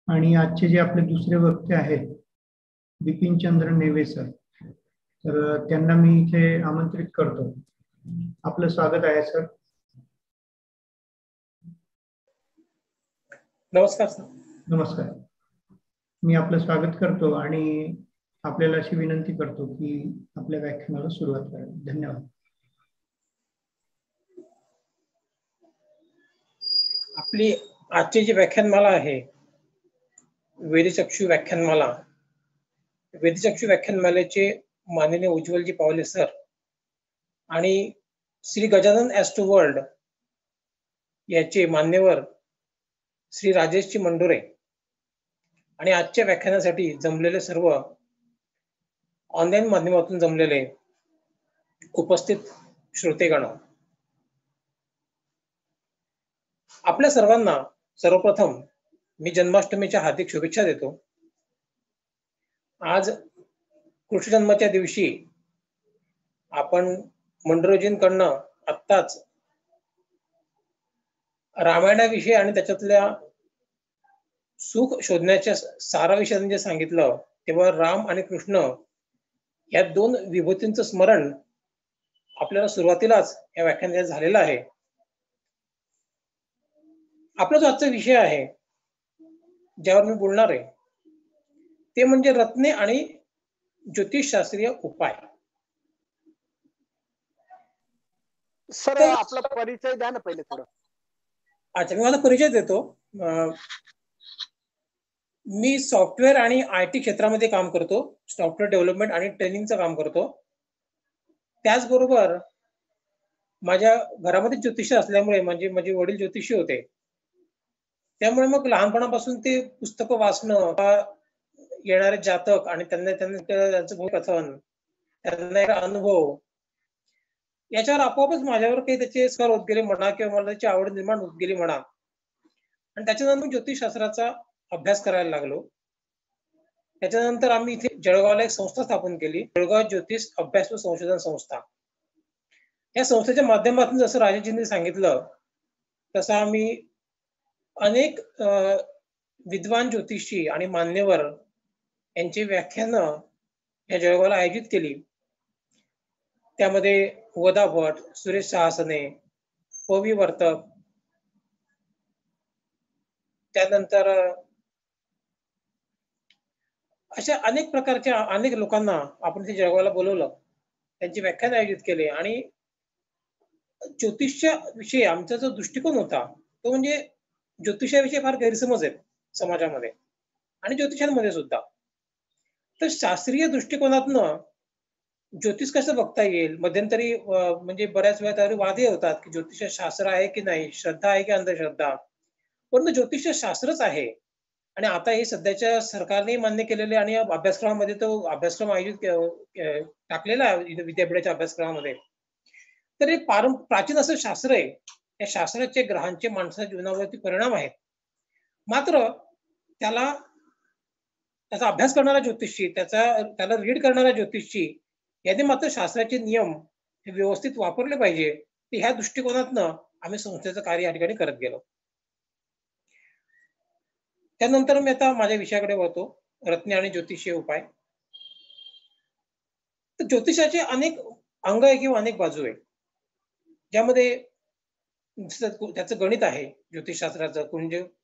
आणि आजचे जे आपले दुसरे वक्ते आहेत बिपिनचंद्र नेवे सर, तर त्यांना मी इथे आमंत्रित करतो. आपलं स्वागत आहे सर. नमस्कार सर. नमस्कार. मी आपलं स्वागत करतो आणि आपल्याला अशी विनंती करतो की आपल्या व्याख्यानाला सुरुवात करावी. धन्यवाद. आपली आजची जी व्याख्यानमाला आहे वेदचक्षु व्याख्यानमाला, वेदचक्षु व्याख्यानमालेचे माननीय उज्ज्वलजी पावले सर आणि श्री गजानन ॲस्ट्रो वर्ल्ड याचे मान्यवर श्री राजेशजी मंडोरे आणि आजच्या व्याख्यानासाठी जमलेले सर्व ऑनलाईन माध्यमातून जमलेले उपस्थित श्रोतेगण, आपल्या सर्वांना सर्वप्रथम मी जन्माष्टमीच्या हार्दिक शुभेच्छा देतो. आज कृष्ण जन्माच्या दिवशी आपण मंडोरेजींकडनं आत्ताच रामायणाविषयी आणि त्याच्यातल्या सुख शोधण्याच्या साराविषयी जे सांगितलं, तेव्हा राम आणि कृष्ण या दोन विभूतींचं स्मरण आपल्याला सुरुवातीलाच या व्याख्यानात झालेलं आहे. आपला जो आजचा विषय आहे ज्यावर मी बोलणार आहे ते म्हणजे रत्ने आणि ज्योतिषशास्त्रीय उपाय. सर आपला परिचय द्या ना पहिले थोडं. अच्छा, मी माझा परिचय देतो. मी सॉफ्टवेअर आणि IT क्षेत्रामध्ये काम करतो. सॉफ्टवेअर डेव्हलपमेंट आणि ट्रेनिंगचं काम करतो. त्याचबरोबर माझ्या घरामध्ये ज्योतिष असल्यामुळे माझे वडील ज्योतिषी होते, त्यामुळे मग लहानपणापासून ते पुस्तकं वाचणं, येणारे जातक आणि त्यांचं कथन, त्यांना एक अनुभव, याच्यावर आपोआपच माझ्यावर काही त्याचे स्कर होत गेले म्हणा किंवा मला त्याची आवड निर्माण होत गेली म्हणा. आणि त्याच्यानंतर ज्योतिषशास्त्राचा अभ्यास करायला लागलो. त्याच्यानंतर आम्ही इथे जळगावला एक संस्था स्थापन केली, जळगाव ज्योतिष अभ्यास व संशोधन संस्था. या संस्थेच्या माध्यमातून जसं राजेशजींनी सांगितलं तसं आम्ही अनेक विद्वान ज्योतिषी आणि मान्यवर यांची व्याख्यानं या जळगावला आयोजित केली. त्यामध्ये वदा भट, सुरेश सहासने, पवी वर्तक, त्यानंतर अशा अनेक प्रकारच्या अनेक लोकांना आपण ते जळगावला बोलवलं, त्यांची व्याख्यान आयोजित केले. आणि ज्योतिषाविषयी आमचा जो दृष्टिकोन होता तो म्हणजे ज्योतिषाविषयी फार गैरसमज आहेत समाजामध्ये आणि ज्योतिषांमध्ये सुद्धा. तर शास्त्रीय दृष्टिकोनातनं ज्योतिष कसं बघता येईल, मध्यंतरी म्हणजे बऱ्याच वेळा त्यावर वादही होतात की ज्योतिष शास्त्र आहे की नाही, श्रद्धा आहे की अंधश्रद्धा. परंतु ज्योतिष शास्त्रच आहे आणि आता हे सध्याच्या सरकारने मान्य केलेले आणि अभ्यासक्रमामध्ये तो अभ्यासक्रम आयोजित टाकलेला आहे विद्यापीठाच्या अभ्यासक्रमामध्ये. तर हे प्राचीन असं शास्त्र आहे. या शास्त्राचे ग्रहांचे माणसाच्या जीवनावरती परिणाम आहेत. मात्र त्याचा अभ्यास करणारा ज्योतिषी, त्याला रीड करणारा ज्योतिषी यांनी मात्र शास्त्राचे नियम हे व्यवस्थित वापरले पाहिजे. ह्या दृष्टिकोनातनं आम्ही संस्थेचं कार्य या ठिकाणी करत गेलो. त्यानंतर मी आता माझ्या विषयाकडे वळतो, रत्ने आणि ज्योतिषीय उपाय. तर ज्योतिषाचे अनेक अंग आहे किंवा अनेक बाजू आहे, ज्यामध्ये त्याचं गणित आहे ज्योतिषशास्त्राचं,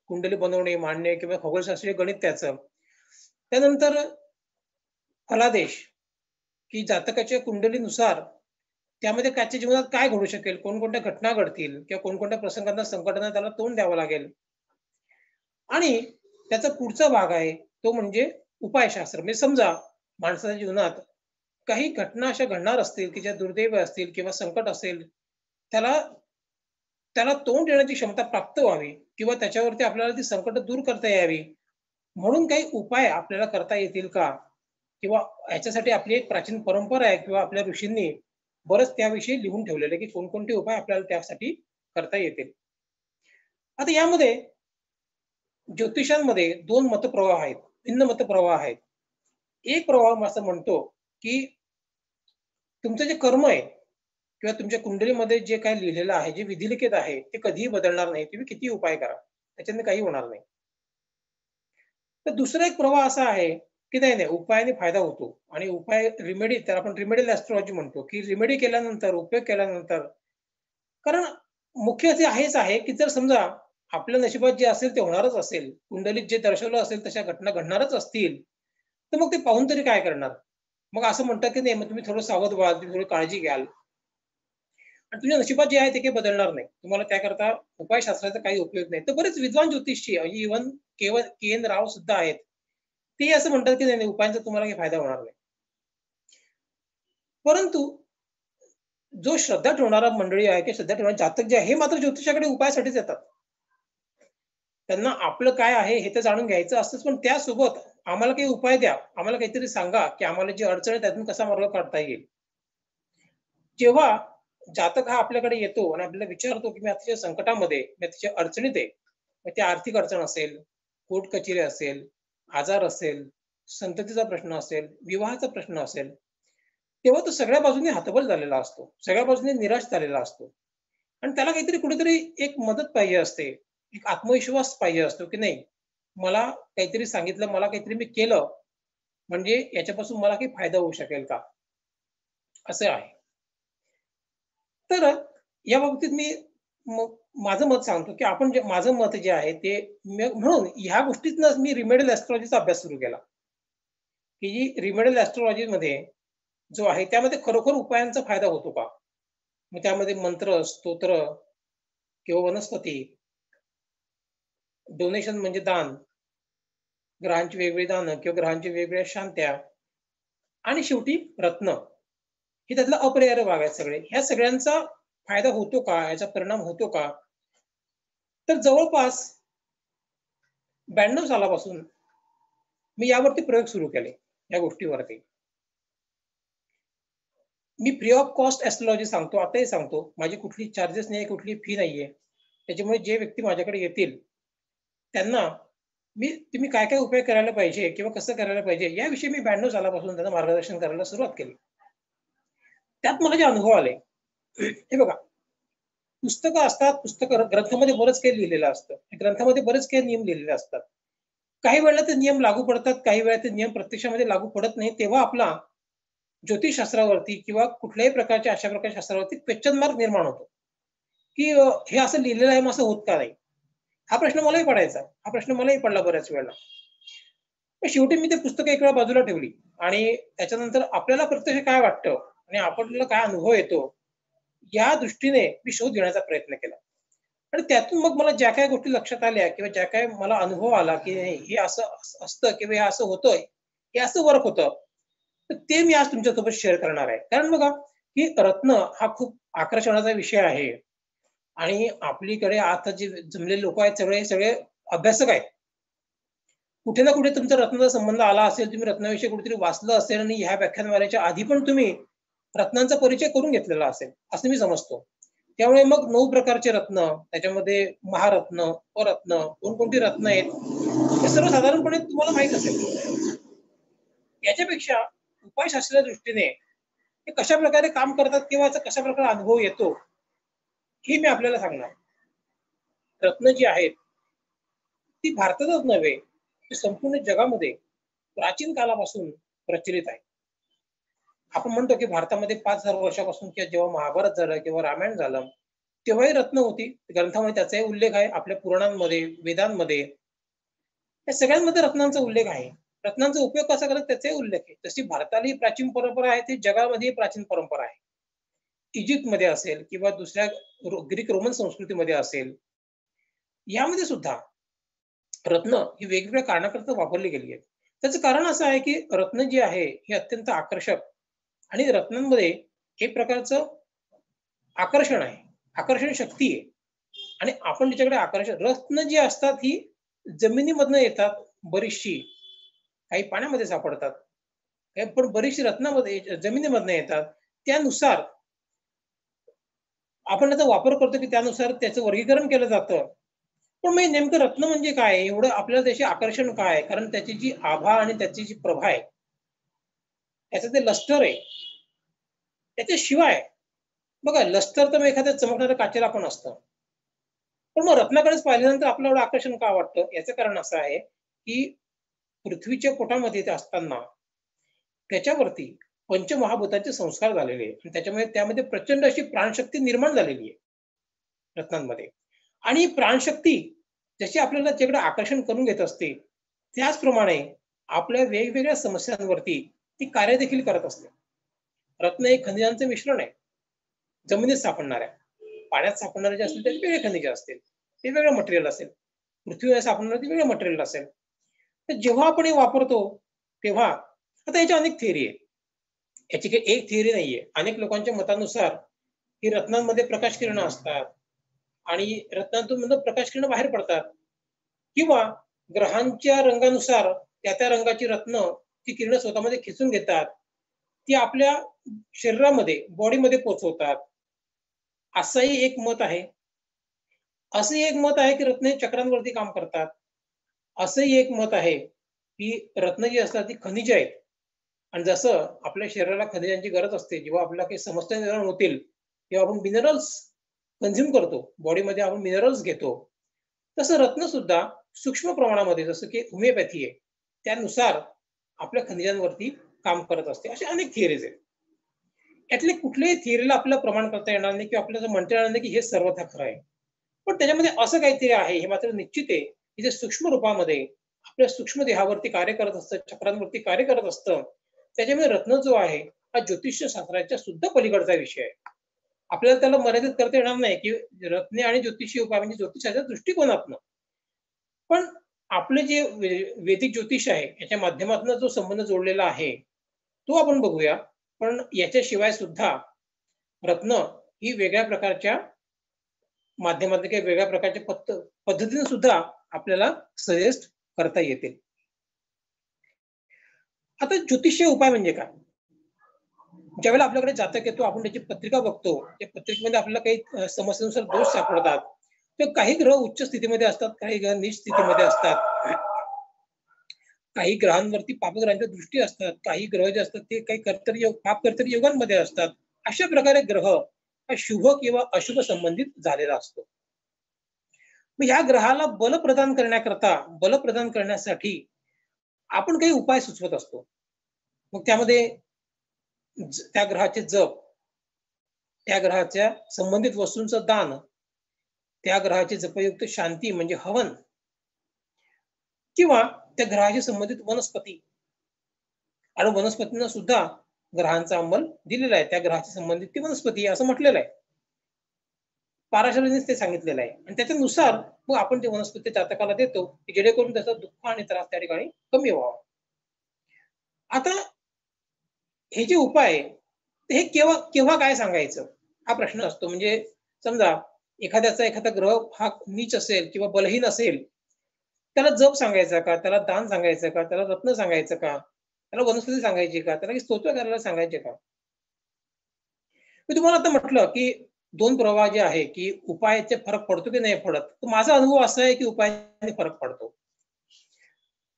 कुंडली बनवणे, मांडणे किंवा खगोलशास्त्रीय गणित त्याचं. त्यानंतर फलादेश की जातकाच्या कुंडलीनुसार त्यामध्ये त्याच्या जीवनात काय घडू शकेल, कोणकोणत्या घटना घडतील किंवा कोणकोणत्या प्रसंगांना संकटांना त्याला तोंड द्यावं लागेल. आणि त्याचा पुढचा भाग आहे तो म्हणजे उपायशास्त्र. म्हणजे समजा माणसाच्या जीवनात काही घटना अशा घडणार असतील की ज्या दुर्दैव असतील किंवा संकट असेल, त्याला तोंड देण्याची क्षमता प्राप्त व्हावी किंवा त्याच्यावरती आपल्याला ती संकट दूर करता यावी म्हणून काही उपाय आपल्याला करता येतील का, किंवा याच्यासाठी आपली एक प्राचीन परंपरा आहे किंवा आपल्या ऋषींनी बरंच त्याविषयी लिहून ठेवलेलं आहे की कोणकोणते उपाय आपल्याला त्यासाठी करता येतील. आता यामध्ये ज्योतिषांमध्ये दोन मतप्रवाह आहेत, भिन्न मतप्रवाह आहेत. एक प्रवाह असं म्हणतो की तुमचं जे कर्म आहे किंवा तुमच्या कुंडलीमध्ये जे काय लिहिलेलं आहे, जे विधिलिखित आहे, ते कधीही बदलणार नाही. तुम्ही किती उपाय करा, त्याच्याने काही होणार नाही. तर दुसरा एक प्रवाह असा आहे की नाही उपायाने फायदा होतो आणि उपाय रिमेडी, तर आपण रिमेडियल ऍस्ट्रॉलॉजी म्हणतो की रिमेडी केल्यानंतर, उपयोग केल्यानंतर, कारण मुख्य ते आहेच आहे की जर समजा आपल्या नशिबात जे असेल ते होणारच असेल, कुंडलीत जे दर्शवलं असेल तशा घटना घडणारच असतील, तर मग ते पाहून तरी काय करणार? मग असं म्हणतात की नाही, मग तुम्ही थोडं सावध व्हाल, तुम्ही थोडी काळजी घ्याल आणि तुमच्या नशिबात जे आहे ते काही बदलणार नाही. तुम्हाला त्याकरता उपायशास्त्राचा काही उपयोग नाही. तर बरेच विद्वान ज्योतिषी इव्हन केवळ के.एन. राव सुद्धा आहेत. ते असं म्हणतात की नाही उपायांचा तुम्हाला काही फायदा होणार नाही. परंतु जो श्रद्धा ठेवणारा मंडळी आहे की श्रद्धा ठेवणारे जातक जे आहे हे मात्र ज्योतिषाकडे उपायासाठीच येतात. त्यांना आपलं काय आहे हे तर जाणून घ्यायचं असतंच, पण त्यासोबत आम्हाला काही उपाय द्या, आम्हाला काहीतरी सांगा की आम्हाला जी अडचण आहे त्यातून कसा मार्ग काढता येईल. जेव्हा जातक हा आपल्याकडे येतो आणि आपल्याला विचारतो की मी अतिशय संकटामध्ये, मी अतिशय अडचणीत आहे, मग ती आर्थिक अडचण असेल, कोर्ट कचेरी असेल, आजार असेल, संततीचा प्रश्न असेल, विवाहाचा प्रश्न असेल, तेव्हा तो सगळ्या बाजूने हतबल झालेला असतो, सगळ्या बाजूने निराश झालेला असतो आणि त्याला काहीतरी कुठेतरी एक मदत पाहिजे असते, एक आत्मविश्वास पाहिजे असतो की नाही, मला काहीतरी सांगितलं, मला काहीतरी मी केलं म्हणजे याच्यापासून मला काही फायदा होऊ शकेल का, असं आहे. तर या बाबतीत मी माझं मत सांगतो की आपण जे माझं मत जे आहे ते म्हणून ह्या गोष्टीतनच मी रिमेडियल ऍस्ट्रॉलॉजीचा अभ्यास सुरू केला की जी रिमेडियल ऍस्ट्रॉलॉजी मध्ये जो आहे त्यामध्ये खरोखर उपायांचा फायदा होतो का. मग त्यामध्ये मंत्र, स्तोत्र किंवा वनस्पती, डोनेशन म्हणजे दान, ग्रहांची वेगवेगळी दानं किंवा ग्रहांची वेगवेगळ्या शांत्या आणि शेवटी रत्न, हे त्यातला अपरिहार्य भाग आहेत सगळे. ह्या सगळ्यांचा फायदा होतो का, याचा परिणाम होतो का. तर जवळपास 92 सालापासून मी यावरती प्रयोग सुरू केले, या गोष्टीवरती. मी फ्री ऑफ कॉस्ट ऍस्ट्रॉलॉजी सांगतो, आताही सांगतो. माझी कुठली चार्जेस नाही, कुठली फी नाहीये. त्याच्यामुळे जे व्यक्ती माझ्याकडे येतील त्यांना तुम्ही काय काय उपाय करायला पाहिजे किंवा कसं करायला पाहिजे याविषयी मी 92 सालापासून त्यांना मार्गदर्शन करायला सुरुवात केली. त्यात मला जे अनुभव आले, हे बघा, पुस्तकं असतात, ग्रंथामध्ये बरंच काही लिहिलेलं असतं, ग्रंथामध्ये बरेच काही नियम लिहिलेले असतात. काही वेळेला ते नियम लागू पडतात, काही वेळा ते नियम प्रत्यक्षामध्ये लागू पडत नाही. तेव्हा आपला ज्योतिषशास्त्रावरती किंवा कुठल्याही प्रकारच्या अशा प्रकारच्या शास्त्रावरती क्वेश्चन मार्क निर्माण होतो की हे असं लिहिलेलं आहे, मग असं होत का नाही. हा प्रश्न मलाही पडायचा, हा प्रश्न मलाही पडला बऱ्याच वेळेला. पण शेवटी मी ते पुस्तक एक वेळा बाजूला ठेवली आणि त्याच्यानंतर आपल्याला प्रत्यक्ष काय वाटतं आणि आपल्याला काय अनुभव येतो या दृष्टीने मी शोध घेण्याचा प्रयत्न केला. आणि त्यातून मग मला ज्या काही गोष्टी लक्षात आल्या किंवा ज्या काही मला अनुभव आला की हे असं असतं किंवा हे असं होतंय, हे असं वर्क होतं, तर ते मी आज तुमच्यासोबत शेअर करणार आहे. कारण बघा, की रत्न हा खूप आकर्षणाचा विषय आहे आणि आपलीकडे आता जे जमलेले लोक आहेत सगळे सगळे अभ्यासक आहेत. कुठे ना कुठे तुमचा रत्नाचा संबंध आला असेल, तुम्ही रत्नाविषयी कुठेतरी वाचलं असेल आणि ह्या व्याख्यानमालेच्या आधी पण तुम्ही रत्नांचा परिचय करून घेतलेला असेल, असं मी समजतो. त्यामुळे मग 9 प्रकारचे रत्न, त्याच्यामध्ये महारत्न, उपरत्न, कोणकोणती रत्न आहेत, हे सर्वसाधारणपणे तुम्हाला माहित असेल. याच्यापेक्षा उपायशास्त्राच्या दृष्टीने हे कशा प्रकारे काम करतात किंवा याचा कशा प्रकारे अनुभव येतो, हे मी आपल्याला सांगणार. रत्न जी आहेत ती भारतातच नव्हे, ती संपूर्ण जगामध्ये प्राचीन कालापासून प्रचलित आहे. आपण म्हणतो की भारतामध्ये 5000 वर्षापासून किंवा जेव्हा महाभारत झालं किंवा रामायण झालं तेव्हाही रत्न होती. ग्रंथामध्ये त्याचाही उल्लेख आहे, आपल्या पुराणांमध्ये, वेदांमध्ये, या सगळ्यांमध्ये रत्नांचा उल्लेख आहे. रत्नांचा उपयोग कसा करतात त्याचाही उल्लेख आहे. जशी भारताला प्राचीन परंपरा आहे ती जगामध्ये प्राचीन परंपरा आहे. इजिप्तमध्ये असेल किंवा दुसऱ्या ग्रीक रोमन संस्कृतीमध्ये असेल, यामध्ये सुद्धा रत्न ही वेगवेगळ्या कारणाकरता वापरली गेली आहेत. त्याचं कारण असं आहे की रत्न जी आहे ही अत्यंत आकर्षक आणि रत्नांमध्ये एक प्रकारचं आकर्षण आहे, आकर्षण शक्ती आहे आणि आपण त्याच्याकडे आकर्षण. रत्न जी असतात ही जमिनीमधनं येतात बरीचशी, काही पाण्यामध्ये सापडतात, पण बरीचशी रत्नामध्ये जमिनीमधनं येतात. त्यानुसार आपण त्याचा वापर करतो की त्यानुसार त्याचं वर्गीकरण केलं जातं. पण मग नेमकं रत्न म्हणजे काय, एवढं आपल्याला त्याचे आकर्षण काय, कारण त्याची जी आभा आणि त्याची जी प्रभा आहे, त्याचं ते लस्टर आहे, त्याच्याशिवाय बघा लस्टर तर मग एखाद्या चमकणाऱ्या काचेला पण असतं, पण मग रत्नाकडेच पाहिल्यानंतर आपल्याला एवढं आकर्षण का वाटतं, याचं कारण असं आहे की पृथ्वीच्या पोटामध्ये ते असताना त्याच्यावरती पंचमहाभूताचे संस्कार झालेले आणि त्यामध्ये प्रचंड अशी प्राणशक्ती निर्माण झालेली आहे रत्नांमध्ये. आणि प्राणशक्ती जशी आपल्याला त्याच्याकडे आकर्षण करून घेत असते, त्याचप्रमाणे आपल्या वेगवेगळ्या समस्यांवरती ती कार्य देखील करत असते. रत्न हे खनिजांचे मिश्रण आहे. जमिनीत सापडणाऱ्या, पाण्यात सापडणारे जे असतील ते वेगळे खनिज असतील, ते वेगळं मटेरियल असेल. पृथ्वीवर सापडणारे ते वेगळं मटेरियल असेल. तर जेव्हा आपण हे वापरतो तेव्हा, आता याच्या अनेक थिअरी आहे. याची काही एक थिअरी नाहीये. अनेक लोकांच्या मतानुसार ही रत्नांमध्ये प्रकाश किरणं असतात आणि रत्नांतून प्रकाश किरणं बाहेर पडतात, किंवा ग्रहांच्या रंगानुसार त्या रंगाची रत्न ती किरणं स्वतःमध्ये खेचून घेतात, ती आपल्या शरीरामध्ये, बॉडीमध्ये पोहोचवतात. असंही एक मत आहे. असंही एक मत आहे की रत्न हे चक्रांवरती काम करतात. असंही एक मत आहे की रत्न जी असतात ती खनिज आहेत आणि जसं आपल्या शरीराला खनिजांची गरज असते, जेव्हा आपल्याला काही समस्या निर्माण होतील तेव्हा आपण मिनरल्स कन्झ्युम करतो, बॉडीमध्ये आपण मिनरल्स घेतो, तसं रत्न सुद्धा सूक्ष्म प्रमाणामध्ये, जसं की होमिओपॅथी आहे त्यानुसार आपल्या खनिजांवरती काम करत असते. अशा अनेक थिअरीज आहेत. यातले कुठल्याही थिअरीला आपल्याला प्रमाण करता येणार नाही किंवा आपल्याला म्हणता येणार नाही की हे सर्वथा खरं आहे. पण त्याच्यामध्ये असं काहीतरी आहे हे मात्र निश्चित आहे की जे सूक्ष्म रूपामध्ये आपल्या सूक्ष्म देहावरती कार्य करत असतं, चक्रांवरती कार्य करत असतं. त्याच्यामुळे रत्न जो आहे हा ज्योतिष शास्त्राच्या सुद्धा पलीकडचा विषय आहे. आपल्याला त्याला मर्यादित करता येणार नाही की रत्ने आणि ज्योतिषीय उपाय म्हणजे ज्योतिषाच्या दृष्टिकोनातनं. पण आपले जे वैदिक ज्योतिष आहे याच्या माध्यमातून जो संबंध जोडलेला आहे तो आपण बघूया. पण याच्याशिवाय सुद्धा रत्न ही वेगळ्या प्रकारच्या माध्यमातून किंवा वेगळ्या प्रकारच्या पद्धतीने सुद्धा आपल्याला सजेस्ट करता येतील. आता ज्योतिषीय उपाय म्हणजे काय? ज्यावेळेला आपल्याकडे जातक येतो, आपण त्याची पत्रिका बघतो, त्या पत्रिकेमध्ये आपल्याला काही समस्येनुसार दोष सापडतात. तर काही ग्रह उच्च स्थितीमध्ये असतात, काही ग्रह नीच स्थितीमध्ये असतात, काही ग्रहांवरती पापग्रहांच्या दृष्टी असतात, काही ग्रह जे असतात ते काही कर्तरी पाप कर्तरी योगांमध्ये असतात. अशा प्रकारे ग्रह हा शुभ किंवा अशुभ संबंधित झालेला असतो. मग या ग्रहाला बल प्रदान करण्यासाठी आपण काही उपाय सुचवत असतो. मग त्यामध्ये त्या ग्रहाचे जप, त्या ग्रहाच्या संबंधित वस्तूंचं दान, त्या ग्रहाचे जपयुक्त शांती म्हणजे हवन, किंवा त्या ग्रहाशी संबंधित वनस्पती, आणि वनस्पतींना सुद्धा ग्रहांचा अंमल दिलेला आहे. त्या ग्रहाशी संबंधित ती वनस्पती असं म्हटलेलं आहे. पाराशरांनीच ते सांगितलेलं आहे आणि त्याच्यानुसार मग आपण ते वनस्पती जातकाला देतो की जेणेकरून त्याचा दुःख आणि त्रास त्या ठिकाणी कमी व्हावा. आता हे जे उपाय हे केव्हा काय सांगायचं हा प्रश्न असतो. म्हणजे समजा एखादा ग्रह हा नीच असेल किंवा बलहीन असेल, त्याला जप सांगायचा का, त्याला दान सांगायचं का, त्याला रत्न सांगायचं का, त्याला वनस्पती सांगायची का, त्याला स्तोत्र करायला सांगायचे का? मी तुम्हाला आता म्हटलं की दोन प्रवाह जे आहे की उपायाचे फरक पडतो की नाही पडत, तर माझा अनुभव असा आहे की उपायाने फरक पडतो.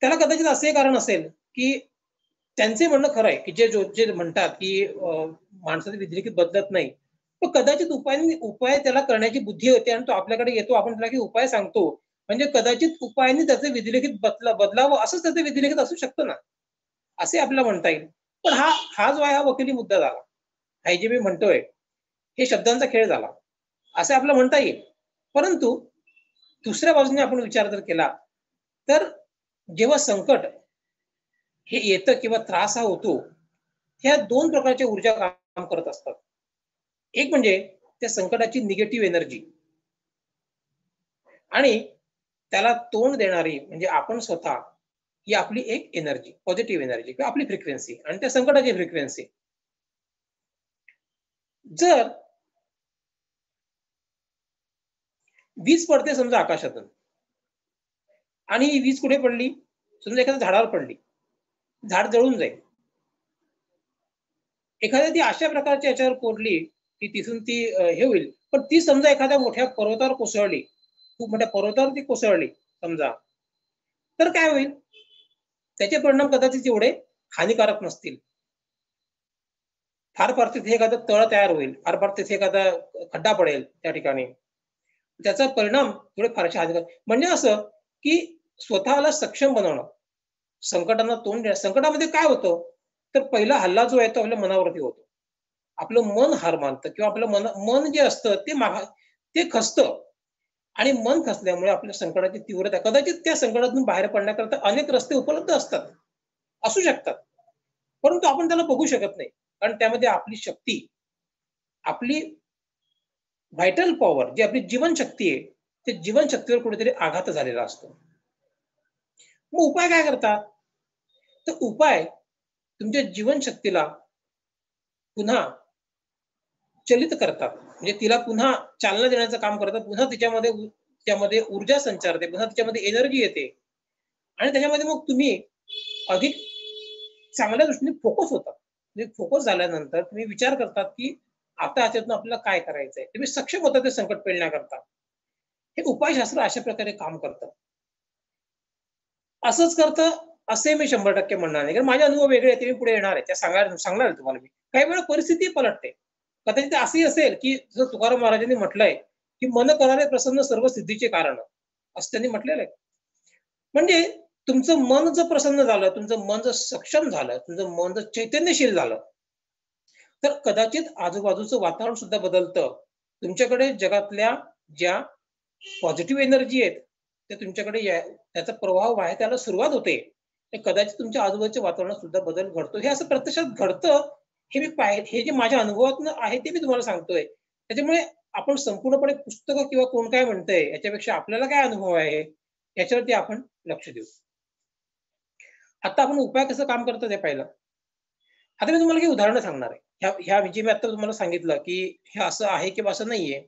त्याला कदाचित असे कारण असेल की त्यांचे म्हणणं खरं आहे की जे म्हणतात की माणसाची विधिलिखित बदलत नाही, तर कदाचित उपाय त्याला करण्याची बुद्धी होते आणि तो आपल्याकडे येतो, आपण त्याला की उपाय सांगतो, म्हणजे कदाचित उपायाने त्याचे विधिलिखित बदलावं असंच त्याचं विधिलिखित असू शकतं ना, असे आपल्याला म्हणता येईल. पण हा जो आहे हा वकिली मुद्दा झाला. हे जे मी म्हणतोय हे शब्दांचा खेळ झाला असं आपल्याला म्हणता येईल. परंतु दुसऱ्या बाजूने आपण विचार जर केला तर जेव्हा संकट हे येतं किंवा त्रास हा होतो, ह्या दोन प्रकारच्या ऊर्जा काम करत असतात. एक म्हणजे त्या संकटाची निगेटिव्ह एनर्जी आणि त्याला तोंड देणारी म्हणजे आपण स्वतः, ही आपली एक एनर्जी, पॉझिटिव्ह एनर्जी किंवा आपली फ्रिक्वेन्सी आणि त्या संकटाची फ्रिक्वेन्सी. जर वीज पडते समजा आकाशातून आणि ही वीज कुठे पडली, समजा एखाद्या झाडावर पडली, झाड जळून जाईल. एखाद्या ती अशा प्रकारच्या याच्यावर पडली की तिथून ती हे होईल. पण ती समजा एखाद्या मोठ्या पर्वतावर कोसळली, खूप मोठ्या पर्वतावर ती कोसळली समजा, तर काय होईल? त्याचे परिणाम कदाचित एवढे हानिकारक नसतील. फार तिथे एखादा तळ तयार होईल, फार तिथे एखादा खड्डा पडेल त्या ठिकाणी, त्याचा परिणाम थोडे फारसे हानिकारक. म्हणजे असं की स्वतःला सक्षम बनवणं, संकटांना तोंड द्या. संकटामध्ये काय होतं तर पहिला हल्ला जो आहे तो आपल्या मनावरती होतो. आपलं मन हार मानतं किंवा आपलं मन जे असतं ते खचतं आणि मन खचल्यामुळे आपल्या संकटाची तीव्रता, कदाचित त्या संकटातून बाहेर पडण्याकरता अनेक रस्ते उपलब्ध असतात, असू शकतात, परंतु आपण त्याला बघू शकत नाही. कारण त्यामध्ये आपली शक्ती, आपली व्हायटल पॉवर, जी आपली जीवनशक्ती आहे, ते जीवनशक्तीवर कुठेतरी आघात झालेला असतो. मग उपाय काय करतात? तर उपाय तुमच्या जीवनशक्तीला पुन्हा चलित करतात, म्हणजे तिला पुन्हा चालना देण्याचं काम करतात, पुन्हा त्यामध्ये ऊर्जा संचारते, पुन्हा त्याच्यामध्ये एनर्जी येते आणि त्याच्यामध्ये मग तुम्ही अधिक चांगल्या दृष्टीने फोकस होतात. म्हणजे फोकस झाल्यानंतर तुम्ही विचार करतात की आता याच्यातून आपल्याला काय करायचंय, तुम्ही सक्षम होता ते संकट पेलण्याकरता. हे उपायशास्त्र अशा प्रकारे काम करतं. असंच करतं असे मी 100% म्हणणार नाही, कारण माझे अनुभव वेगळे आहेत, ते मी पुढे येणार आहे, त्या सांगणार आहे तुम्हाला मी. काही वेळा परिस्थिती पलटते. कदाचित असंही असेल की जसं तुकाराम महाराजांनी म्हटलंय की मन करारे प्रसन्न सर्व सिद्धीचे कारण, असं त्यांनी म्हटलेलं आहे. म्हणजे तुमचं मन जर प्रसन्न झालं, तुमचं मन जर सक्षम झालं, तुमचं मन जर चैतन्यशील झालं, तर कदाचित आजूबाजूचं वातावरण सुद्धा बदलतं. तुमच्याकडे जगातल्या ज्या पॉझिटिव्ह एनर्जी आहेत ते तुमच्याकडे त्याचा प्रभाव त्याला सुरुवात होते. कदाचित तुमच्या आजूबाजूच्या वातावरणात सुद्धा बदल घडतो. हे असं प्रत्यक्षात घडतं, हे जे माझ्या अनुभवातून आहे ते मी तुम्हाला सांगतोय. त्याच्यामुळे आपण संपूर्णपणे पुस्तकं किंवा कोण काय म्हणतंय याच्यापेक्षा आपल्याला काय अनुभव आहे याच्यावरती आपण लक्ष देऊ. आता आपण उपाय कसं काम करतो ते पाहिलं. आता मी तुम्हाला काही उदाहरणं सांगणार आहे. ह्या जे मी आता तुम्हाला सांगितलं की हे असं आहे किंवा असं नाहीये.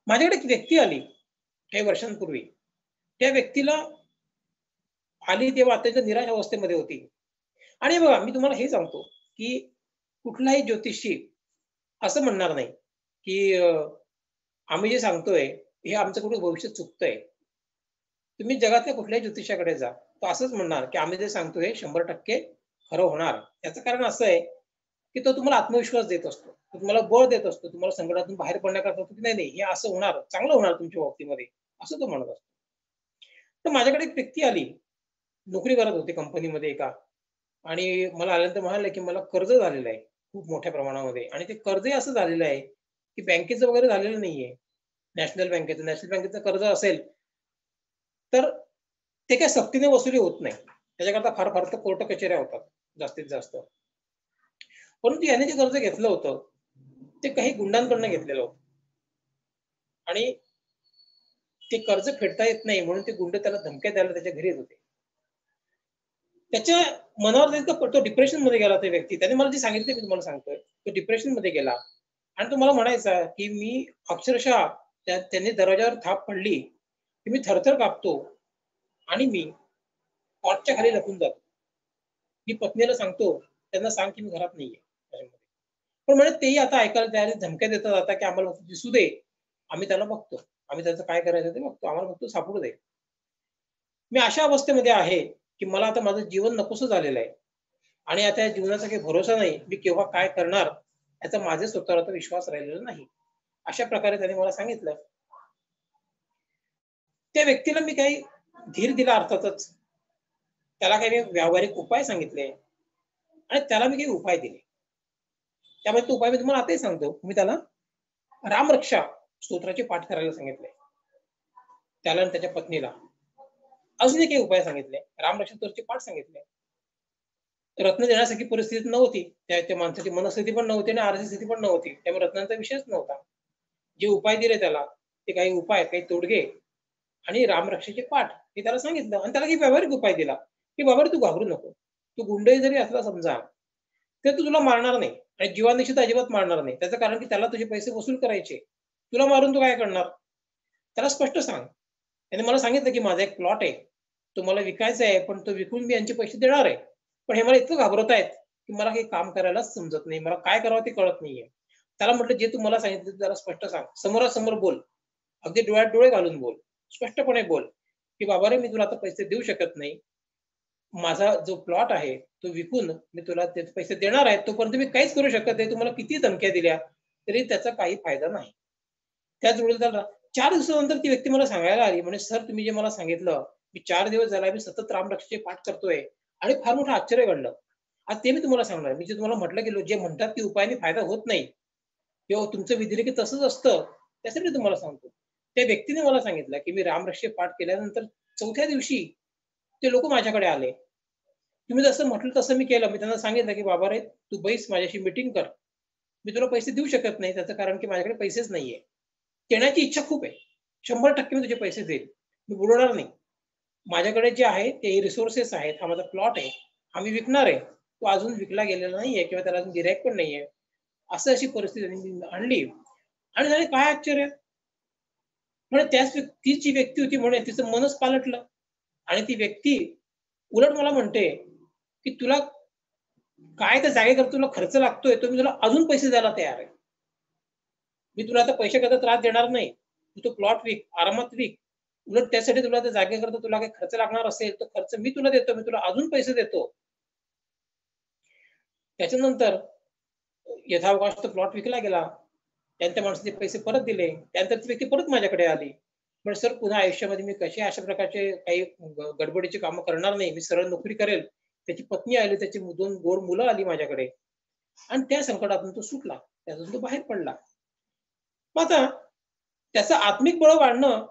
माझ्याकडे एक व्यक्ती आली काही वर्षांपूर्वी. त्या व्यक्तीला आली तेव्हा अत्यंत निराश अवस्थेमध्ये होती. आणि बघा मी तुम्हाला हे सांगतो की कुठलाही ज्योतिषी असं म्हणणार नाही की आम्ही जे सांगतोय हे आमचं कुठे भविष्य चुकतंय. तुम्ही जगातल्या कुठल्याही ज्योतिषाकडे जा, तो असंच म्हणणार की आम्ही जे सांगतोय 100% खरं होणार. याचं कारण असं आहे की तो तुम्हाला आत्मविश्वास देत असतो, तो तुम्हाला बळ देत असतो, तुम्हाला संकटातून बाहेर पडण्याकरता की नाही नाही हे असं होणार, चांगलं होणार तुमच्या बाबतीमध्ये, असं तो म्हणत असतो. तर माझ्याकडे एक व्यक्ती आली, नोकरी करत होती कंपनीमध्ये एका, आणि मला आल्यानंतर म्हणाले की मला कर्ज झालेलं आहे खूप मोठ्या प्रमाणामध्ये, आणि ते कर्जही असं झालेलं आहे की बँकेचं वगैरे झालेलं नाहीये, नॅशनल बँकेचं कर्ज असेल तर ते काही सक्तीने वसुली होत नाही, त्याच्याकरता फार फार तर कोर्ट कचेऱ्या होतात जास्तीत जास्त. परंतु याने जे कर्ज घेतलं होतं ते काही गुंडांकडनं घेतलेलं होतं आणि ते कर्ज फेडता येत नाही म्हणून ते गुंड त्याला धमक्या द्यायला त्याच्या घरी येत होते. त्याच्या मनावर तो डिप्रेशन मध्ये गेला. त्या व्यक्ती, त्याने मला जे सांगितलं मी तुम्हाला सांगतोय, तो डिप्रेशन मध्ये गेला आणि तो मला म्हणायचा की मी अक्षरशः त्यांनी दरवाजावर थाप पडली की मी थरथर कापतो आणि मी कॉटच्या खाली लपून जातो. मी पत्नीला सांगतो, त्यांना सांग की मी घरात नाहीये. पण म्हणजे तेही आता ऐकायला तयार, धमक्या देतात आता की आम्हाला दिसू दे, आम्ही त्याला बघतो, आम्ही त्याचं काय करायचं ते बघतो, आम्हाला फक्त सापडू दे. मी अशा अवस्थेमध्ये आहे की मला आता माझं जीवन नकोसं झालेलं आहे आणि आता या जीवनाचा काही भरोसा नाही, मी केव्हा काय करणार याचा माझे स्वतःवर आता विश्वास राहिलेला नाही. अशा प्रकारे त्याने मला सांगितलं. त्या व्यक्तीला मी काही धीर दिला अर्थातच, त्याला काही व्यावहारिक उपाय सांगितले आणि त्याला मी काही उपाय दिले. त्यामुळे तो उपाय मी तुम्हाला आताही सांगतो. मी त्याला रामरक्षा स्तोत्राचे पाठ करायला सांगितले, त्याला आणि त्याच्या पत्नीला. अजूनही काही उपाय सांगितले, रामरक्षा स्तोत्राचे पाठ सांगितले. रत्न देण्यासारखी परिस्थिती नव्हती, त्या माणसाची मनस्थिती पण नव्हती आणि आर्थिक स्थिती पण नव्हती, त्यामुळे रत्नांचा विषयच नव्हता. जे उपाय दिले त्याला ते काही उपाय, काही तोडगे आणि रामरक्षेचे पाठ हे त्याला सांगितलं आणि त्याला काही व्यावहारिक उपाय दिला की बाबा तू घाबरू नको, तू गुंडही जरी असला समजा तर तू तुला मारणार नाही आणि जीवानिश्चित अजिबात मारणार नाही. त्याचं कारण की त्याला तुझे पैसे वसूल करायचे, तुला मारून तू काय करणार, त्याला स्पष्ट सांग. त्याने मला सांगितलं की माझा एक प्लॉट आहे, तो मला विकायचा आहे, पण तो विकून मी यांचे पैसे देणार आहे, पण हे मला इतकं घाबरत आहेत की मला काही काम करायलाच समजत नाही, मला काय करावं ते कळत नाहीये. त्याला म्हटलं जे तू मला सांगितलं त्याला स्पष्ट सांग, समोरासमोर बोल, अगदी डोळ्यात डोळे घालून बोल, स्पष्टपणे बोल की बाबा रे मी तुला आता पैसे देऊ शकत नाही, माझा जो प्लॉट आहे तो विकून मी तुला ते पैसे देणार आहे, तोपर्यंत मी काहीच करू शकत नाही, तुम्हाला किती धमक्या दिल्या तरी त्याचा काही फायदा नाही. त्याच वेळेला त्याला 4 दिवसानंतर ती व्यक्ती मला सांगायला आली, म्हणे सर तुम्ही जे मला सांगितलं, मी 4 दिवस झाला मी सतत रामरक्षाचे पाठ करतोय आणि फार मोठं आश्चर्य घडलं. आज ते मी तुम्हाला सांगणार. मी जे तुम्हाला म्हटलं की जे म्हणतात की उपायाने फायदा होत नाही किंवा तुमचं विधिरेखी तसंच असतं, त्यासाठी तुम्हाला सांगतो. त्या व्यक्तीने मला सांगितलं की मी रामरक्षे पाठ केल्यानंतर 4थ्या दिवशी ते लोक माझ्याकडे आले. तुम्ही जसं म्हटलं तसं मी केलं. मी त्यांना सांगितलं की बाबा रे, तू बैस माझ्याशी मीटिंग कर. मी तुला पैसे देऊ शकत नाही त्याचं कारण की माझ्याकडे पैसेच नाहीये. देण्याची इच्छा खूप आहे. 100% मी तुझे पैसे देईल. मी बुडवणार नाही. माझ्याकडे जे आहे ते रिसोर्सेस आहेत. हा माझा प्लॉट आहे. हा मी विकणार आहे. तो अजून विकला गेलेला नाहीये किंवा त्याला अजून गिऱ्हाईक पण नाहीये. असं अशी परिस्थिती त्यांनी आणली आणि झाले काय आश्चर्य! म्हणजे ती जी व्यक्ती होती म्हणे तिचं मनच पालटलं आणि ती व्यक्ती उलट मला म्हणते, की तुला काय त्या जागेकरता तुला खर्च लागतोय, तो मी तुला अजून पैसे द्यायला तयार आहे. मी तुला आता पैशाकरता त्रास देणार नाही. तू तो प्लॉट विक, आरामात विक. उलट त्यासाठी तुला त्या जागेकरता तुला काही खर्च लागणार असेल, तर खर्च मी तुला देतो. मी तुला अजून पैसे देतो. त्याच्यानंतर यथावकाश तो प्लॉट विकला गेला. त्यांच्या माणसाचे पैसे परत दिले. त्यानंतर ती व्यक्ती परत माझ्याकडे आली. म्हणजे सर पुन्हा आयुष्यामध्ये मी कसे अशा प्रकारचे काही गडबडीची कामं करणार नाही. मी सरळ नोकरी करेल. त्याची पत्नी आली, त्याची 2 गोड मुलं आली माझ्याकडे आणि त्या संकटातून तो सुटला. त्यातून तो बाहेर पडला. मग आता त्याचं आत्मिक बळ वाढणं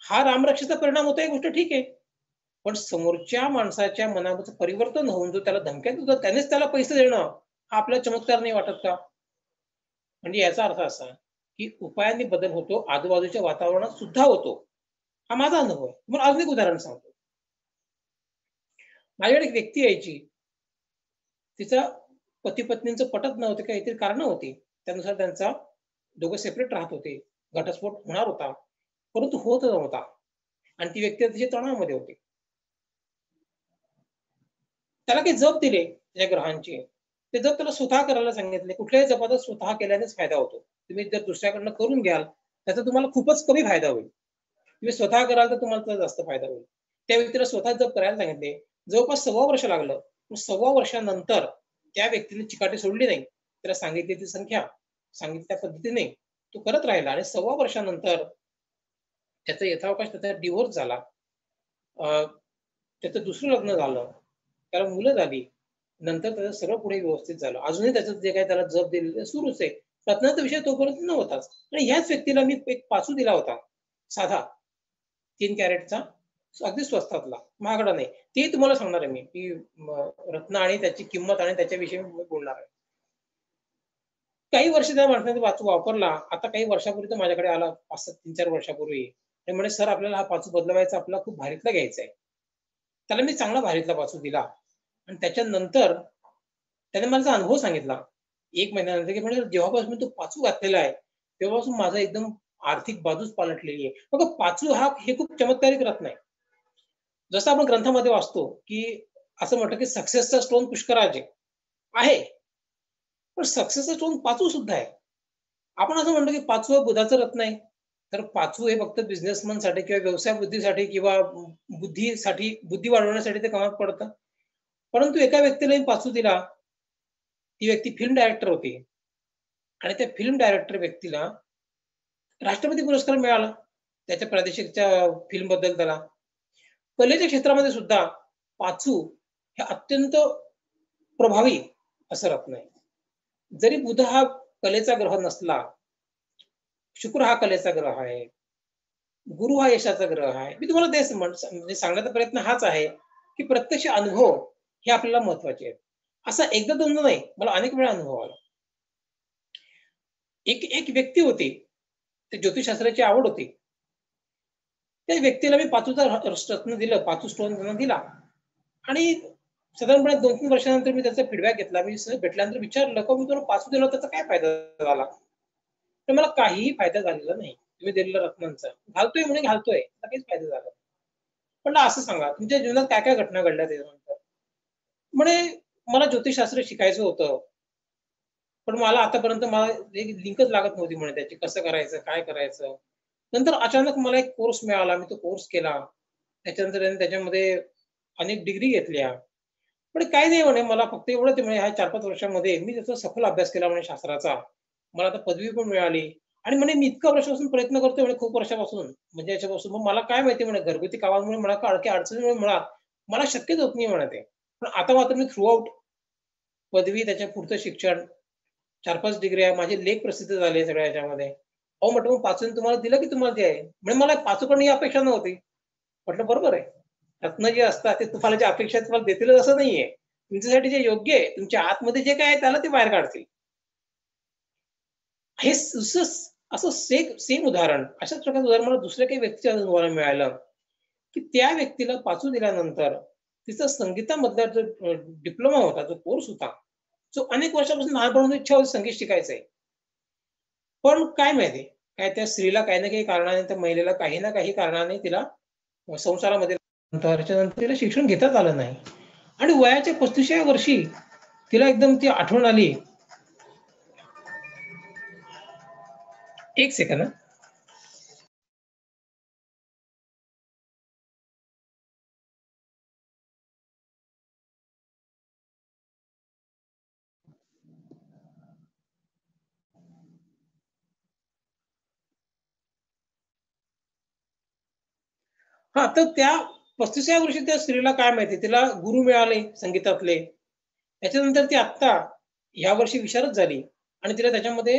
हा रामरक्षेचा परिणाम होतो, ही गोष्ट ठीक आहे. पण समोरच्या माणसाच्या मनाचं परिवर्तन होऊन जो त्याला धमक्या देतो, त्यानेच त्याला पैसे देणं हा आपला चमत्कार नाही वाटत का? म्हणजे याचा अर्थ असा, की उपायांनी बदल होतो, आजूबाजूच्या वातावरणात सुद्धा होतो. हा माझा अनुभव आहे. तुम्हाला अजून एक उदाहरण सांगतो. माझ्याकडे एक व्यक्ती यायची. तिचा पती-पत्नींचं पटत नव्हतं, काहीतरी कारणं होती. त्यानुसार त्यांचा दोघं सेपरेट राहत होते. घटस्फोट होणार होता, परंतु होत नव्हता आणि ती व्यक्ती अतिशय तणावामध्ये होती. त्याला काही जप दिले त्या ग्रहांचे. ते जप त्याला स्वतः करायला सांगितले. कुठल्याही जपाचा स्वतः केल्यानेच फायदा होतो. तुम्ही जर दुसऱ्याकडनं करून घ्याल, त्याचा तुम्हाला खूपच कमी फायदा होईल. तुम्ही स्वतः कराल तर तुम्हाला त्याचा जास्त फायदा होईल. त्या व्यक्तीला स्वतः जप करायला सांगितले. जवळपास 1.25 वर्ष लागलं. 1.25 वर्षानंतर त्या व्यक्तीने चिकाटी सोडली नाही. त्याला सांगितली ती संख्या, सांगितल्या पद्धतीने तो करत राहिला आणि 1.25 वर्षानंतर त्याचा यथावकाश त्याचा डिव्होर्स झाला. त्याचं दुसरं लग्न झालं. त्याला मुलं झाली. नंतर त्याचं सगळं पुढे व्यवस्थित झालं. अजूनही त्याचं जे काही त्याला जप दिलेलं ते सुरूच आहे. रत्नाचा विषय तोपर्यंत नव्हताच. आणि ह्याच व्यक्तीला मी एक पाचू दिला होता. साधा 3 कॅरेटचा अगदी स्वस्तातला, महागडा नाही. ते तुम्हाला सांगणार आहे मी, की रत्न आणि त्याची किंमत आणि त्याच्याविषयी मी बोलणार आहे. काही वर्ष त्या माणसाने पाचू वापरला. आता काही वर्षापूर्वी तो माझ्याकडे आला 5-7 3-4 वर्षापूर्वी. आणि म्हणे, "सर आपल्याला हा पाचू बदलवायचा, आपल्याला खूप भारीतला घ्यायचा आहे." त्याला मी चांगला भारीतला पाचू दिला आणि त्याच्यानंतर त्याने मला त्याचा अनुभव सांगितला. 1 महिन्यानंतर की म्हणजे जेव्हापासून मी तो पाचू घातलेला आहे, तेव्हापासून माझा एकदम आर्थिक बाजूच पालटलेली आहे. बघा पाचू हे खूप चमत्कारिक रत्न आहे. जसं आपण ग्रंथामध्ये वाचतो, की असं म्हणतं, की सक्सेसचा स्टोन पुष्कराज आहे. पण सक्सेसचा स्टोन पाचू सुद्धा आहे. आपण असं म्हणतो, की पाचू हे बुधाचं रत्न आहे. तर पाचू हे फक्त बिझनेसमनसाठी किंवा व्यवसाय बुद्धीसाठी किंवा बुद्धी वाढवण्यासाठी ते कामात पडतं. परंतु एका व्यक्तीला मी पाचू दिला. ती व्यक्ती फिल्म डायरेक्टर होती आणि त्या फिल्म डायरेक्टर व्यक्तीला राष्ट्रपती पुरस्कार मिळाला. त्याच्या प्रादेशिकच्या फिल्मबद्दल त्याला. कलेच्या क्षेत्रामध्ये सुद्धा पाचू हे अत्यंत प्रभावी असं रत्न आहे. जरी बुध हा कलेचा ग्रह नसला, शुक्र हा कलेचा ग्रह आहे, गुरु हा यशाचा ग्रह आहे. मी तुम्हाला तेच म्हणजे सांगण्याचा प्रयत्न हाच आहे, की प्रत्यक्ष अनुभव हे आपल्याला महत्वाचे आहेत. असा एकदा दोनदा नाही, मला अनेक वेळा अनुभव आला. एक एक व्यक्ती होती, ते ज्योतिषशास्त्राची आवड होती. त्या व्यक्तीला मी पाचूचा रत्न दिलं, पाचू स्टोन त्यांना दिला आणि साधारणपणे 2-3 वर्षानंतर मी त्याचा फीडबॅक घेतला. मी सहज भेटल्यानंतर विचारलं, "का मी तुला पाचू दिला त्याचा काय फायदा झाला?" तर मला काहीही फायदा झालेला नाही. तुम्ही दिलेल्या रत्नांचा. घालतोय म्हणे घालतोय. त्याचा काहीच फायदा झाला नाही. म्हटलं असं सांगा, तुमच्या जीवनात काय-काय घटना घडल्या त्याच्यानंतर? म्हणे मला ज्योतिषशास्त्र शिकायचं होतं. पण मला आतापर्यंत मला एक लिंकच लागत नव्हती म्हणे त्याची. कसं करायचं? काय करायचं? नंतर अचानक मला एक कोर्स मिळाला. मी तो कोर्स केला. त्याच्यानंतर त्याने त्याच्यामध्ये अनेक डिग्री घेतल्या. पण काही नाही म्हणे मला फक्त एवढंच आहे म्हणे ह्या 4-5 वर्षांमध्ये मी त्याचा सखोल अभ्यास केला म्हणे शास्त्राचा. मला आता पदवी पण मिळाली आणि म्हणे मी इतका वर्षापासून प्रयत्न करतोय म्हणे, खूप वर्षापासून, म्हणजे याच्यापासून. मग मला काय माहिती म्हणे, घरगुती कामामुळे म्हणा का अडचणीमुळे म्हणा, मला शक्यच होत नाही म्हणे ते. पण आता मात्र मी थ्रू आउट पदवी, त्याच्या पुढचं शिक्षण, 4-5 डिग्र्या, माझे लेख प्रसिद्ध झाले सगळ्या याच्यामध्ये. अहो म्हटलं, मग पाचून तुम्हाला दिलं की तुम्हाला ते आहे? म्हणजे मला पाचूकडनं ही अपेक्षा नव्हती. म्हटलं बरोबर आहे. रत्न जे असतात ते तुम्हाला जे अपेक्षा आहे तुम्हाला देतीलच असं नाहीये. तुमच्यासाठी जे योग्य आहे, तुमच्या आतमध्ये जे काय आहे त्याला ते बाहेर काढतील. हे असं सेम उदाहरण, अशाच प्रकारचं उदाहरण मला दुसऱ्या काही व्यक्तीच्या अनुभवाला मिळालं, की त्या व्यक्तीला पाचू दिल्यानंतर तिचा संगीतामधला जो डिप्लोमा होता, जो कोर्स होता, जो अनेक वर्षापासून लहानपणापासून इच्छा होती संगीत शिकायचंय. पण काय माहिती, काय त्या स्त्रीला काही ना काही कारणाने, त्या महिलेला काही ना काही कारणाने तिला संसारामध्ये त्याच्यानंतर तिला शिक्षण घेताच आलं नाही. आणि वयाच्या 35व्या वर्षी तिला एकदम ती आठवण आली. एक सेकंद. हा, तर त्या 35व्या वर्षी त्या स्त्रीला काय माहिती, तिला गुरु मिळाले संगीतातले. त्याच्यानंतर ती आत्ता या वर्षी विशारद झाली आणि तिला त्याच्यामध्ये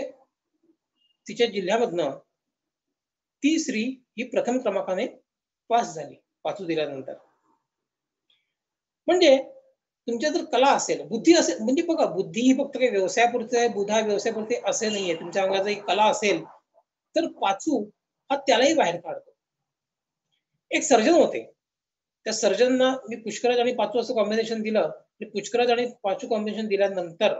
तिच्या जिल्ह्यामधनं ती स्त्री ही प्रथम क्रमांकाने पास झाली पाचू दिल्यानंतर. म्हणजे तुमच्या जर कला असेल, बुद्धी असेल, म्हणजे बघा, बुद्धी ही फक्त काही व्यवसायापुरती आहे, बुधा व्यवसायापुरती असे नाहीये. तुमच्या अंगात एक कला असेल तर पाचू हा त्यालाही बाहेर काढतो. एक सर्जन होते, त्या सर्जनना मी पुष्कराज आणि पाचू असं कॉम्बिनेशन दिलं. पुष्कराज आणि पाचू कॉम्बिनेशन दिल्यानंतर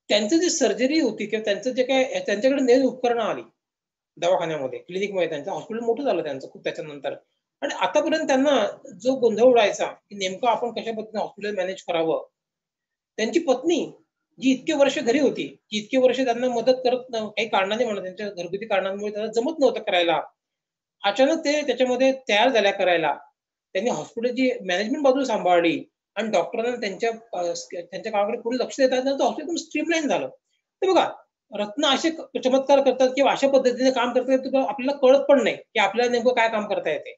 त्यांचं जी सर्जरी होती किंवा त्यांचं जे काय त्यांच्याकडे नवीन उपकरणं आली दवाखान्यामध्ये, क्लिनिकमध्ये, त्यांचं हॉस्पिटल मोठं झालं त्यांचं खूप त्याच्यानंतर. आणि आतापर्यंत त्यांना जो गोंधळ उडायचा की नेमकं आपण कशा पद्धतीने हॉस्पिटल मॅनेज करावं, त्यांची पत्नी जी इतके वर्ष घरी होती, की इतके वर्ष त्यांना मदत करत काही कारणाने म्हणा, त्यांच्या घरगुती कारणांमुळे त्यांना जमत नव्हतं करायला. अचानक ते त्याच्यामध्ये तयार झाल्या करायला. त्यांनी हॉस्पिटलची मॅनेजमेंट बाजू सांभाळली आणि डॉक्टरांना त्यांच्या कामाकडे पुढे लक्ष देतात, तर हॉस्पिटल एकदम स्ट्रीमलाईन झालं. तर बघा, रत्न असे चमत्कार करतात किंवा अशा पद्धतीने काम करतात आपल्याला कळत पण नाही की आपल्याला नेमकं काय काम करता येते.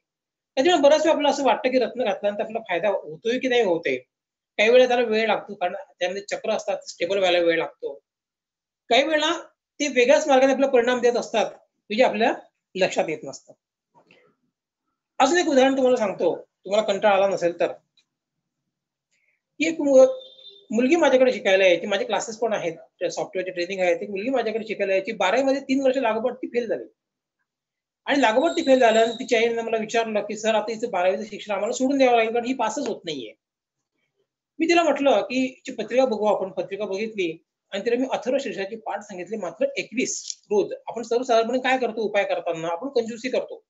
त्याच्यामुळे बऱ्याच वेळा आपल्याला असं वाटतं की रत्न घातल्यानंतर आपल्याला फायदा होतोय की नाही होतोय. काही वेळा त्याला वेळ लागतो, कारण त्यामध्ये चक्र असतात, स्टेबल व्हायला वेळ लागतो. काही वेळा ते वेगळ्याच मार्गाने आपल्याला परिणाम देत असतात, जे आपल्याला लक्षात येत नसतं. अजून एक उदाहरण तुम्हाला सांगतो, तुम्हाला कंटाळा आला नसेल तर. एक मुलगी माझ्याकडे शिकायला यायची, माझे क्लासेस पण आहेत, सॉफ्टवेअरची ट्रेनिंग आहे. ती मुलगी माझ्याकडे शिकायला यायची. 12वी मध्ये 3 वर्ष लागोपाठ ती फेल झाली. आणि लागोपाठ ती फेल झाल्यानंतर तिच्या आईने मला विचारलं की सर, आता हिचं 12वीचं शिक्षण आम्हाला सोडून द्यावं लागेल, कारण ही पासच होत नाहीये. मी तिला म्हटलं की हिची पत्रिका बघू आपण. पत्रिका बघितली आणि तिला मी अथर्वशीर्षाची पाठ सांगितले, मात्र 21 रोज. आपण सर्वसाधारणपणे काय करतो उपाय करताना, आपण कंजूसी करतो.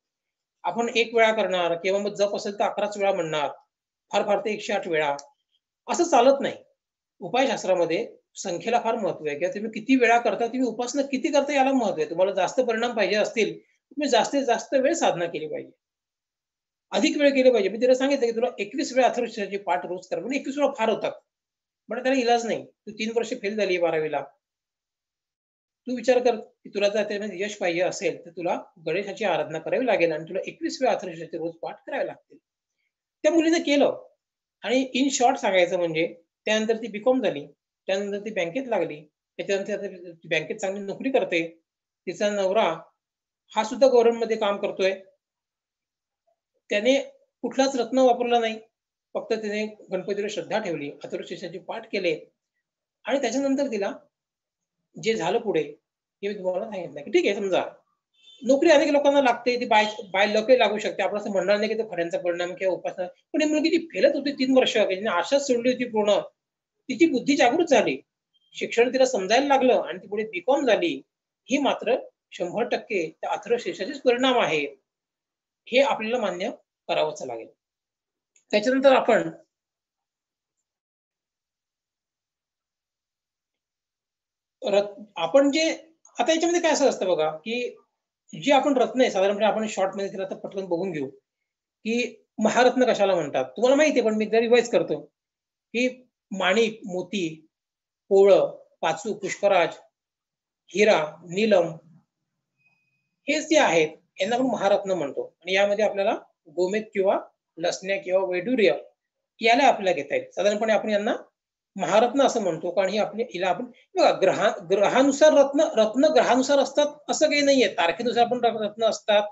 आपण 1 वेळा करणार किंवा मग जप असेल तर 11च वेळा म्हणणार, फार फार ते 108 वेळा. असं चालत नाही. उपायशास्त्रामध्ये संख्येला फार महत्व आहे, किंवा तुम्ही किती वेळा करता, तुम्ही उपासना किती करता याला महत्व आहे. तुम्हाला जास्त परिणाम पाहिजे असतील, तुम्ही जास्तीत जास्त वेळ साधना केली पाहिजे, अधिक वेळ केली पाहिजे. मी तिला सांगितलं की तुला 21 वेळा अथर्वशीर्षाची पाठ रोज कर. म्हणजे 21 वेळा फार होतात, पण त्याला इलाज नाही. तू 3 वर्ष फेल झाली 12वीला. तू विचार कर की तुला जर त्यामध्ये यश पाहिजे असेल तर तुला गणेशाची आराधना करावी लागेल आणि तुला 21 वेळा अथर्वशीर्षाचे रोज पाठ करावे लागतील. त्या मुलीने केलं आणि इन शॉर्ट सांगायचं म्हणजे त्यानंतर ती बीकॉम झाली. त्यानंतर ती बँकेत लागली. त्याच्यानंतर ती बँकेत चांगली नोकरी करते. तिचा नवरा हा सुद्धा गव्हर्नमेंटमध्ये काम करतोय. त्याने कुठलाच रत्न वापरला नाही, फक्त त्याने गणपतीवर श्रद्धा ठेवली, अथर्वशीर्षाचे पाठ केले आणि त्याच्यानंतर तिला जे झालं पुढे हे मी तुम्हाला सांगितलं. की ठीक आहे, समजा नोकरी अनेक लोकांना लागते, ती बाय लकही लागू शकते. आपण असं म्हणणार नाही की तो खऱ्यांचा परिणाम किंवा उपासना. पण ही मुलगी जी फेलत होती 3 वर्ष, तिने आशाच सोडली होती पूर्ण. तिची बुद्धी जागृत झाली, शिक्षण तिला समजायला लागलं आणि ती पुढे बीकॉम झाली. ही मात्र 100% त्या अथर्वशीर्षाचेच परिणाम आहे, हे आपल्याला मान्य करावंच लागेल. त्याच्यानंतर आपण जे आता याच्यामध्ये काय असं असतं बघा, की जी आपण रत्न आहे साधारणपणे आपण शॉर्ट मध्ये तिला आता पटकन बघून घेऊ की महारत्न कशाला म्हणतात. तुम्हाला माहिती आहे, पण मी एकदा रिवाइज करतो की माणिक, मोती, पोळं, पाचू, पुष्पराज, हिरा, नीलम हे जे आहेत यांना आपण महारत्न म्हणतो. आणि यामध्ये आपल्याला गोमेद किंवा लसण्या किंवा वैडूर्य याला आपल्याला घेता येईल. साधारणपणे आपण यांना महारत्न असं म्हणतो, कारण ही आपली हिला आपण बघा ग्रहानुसार रत्न ग्रहानुसार असतात असं काही नाहीये. तारखेनुसार पण रत्न असतात.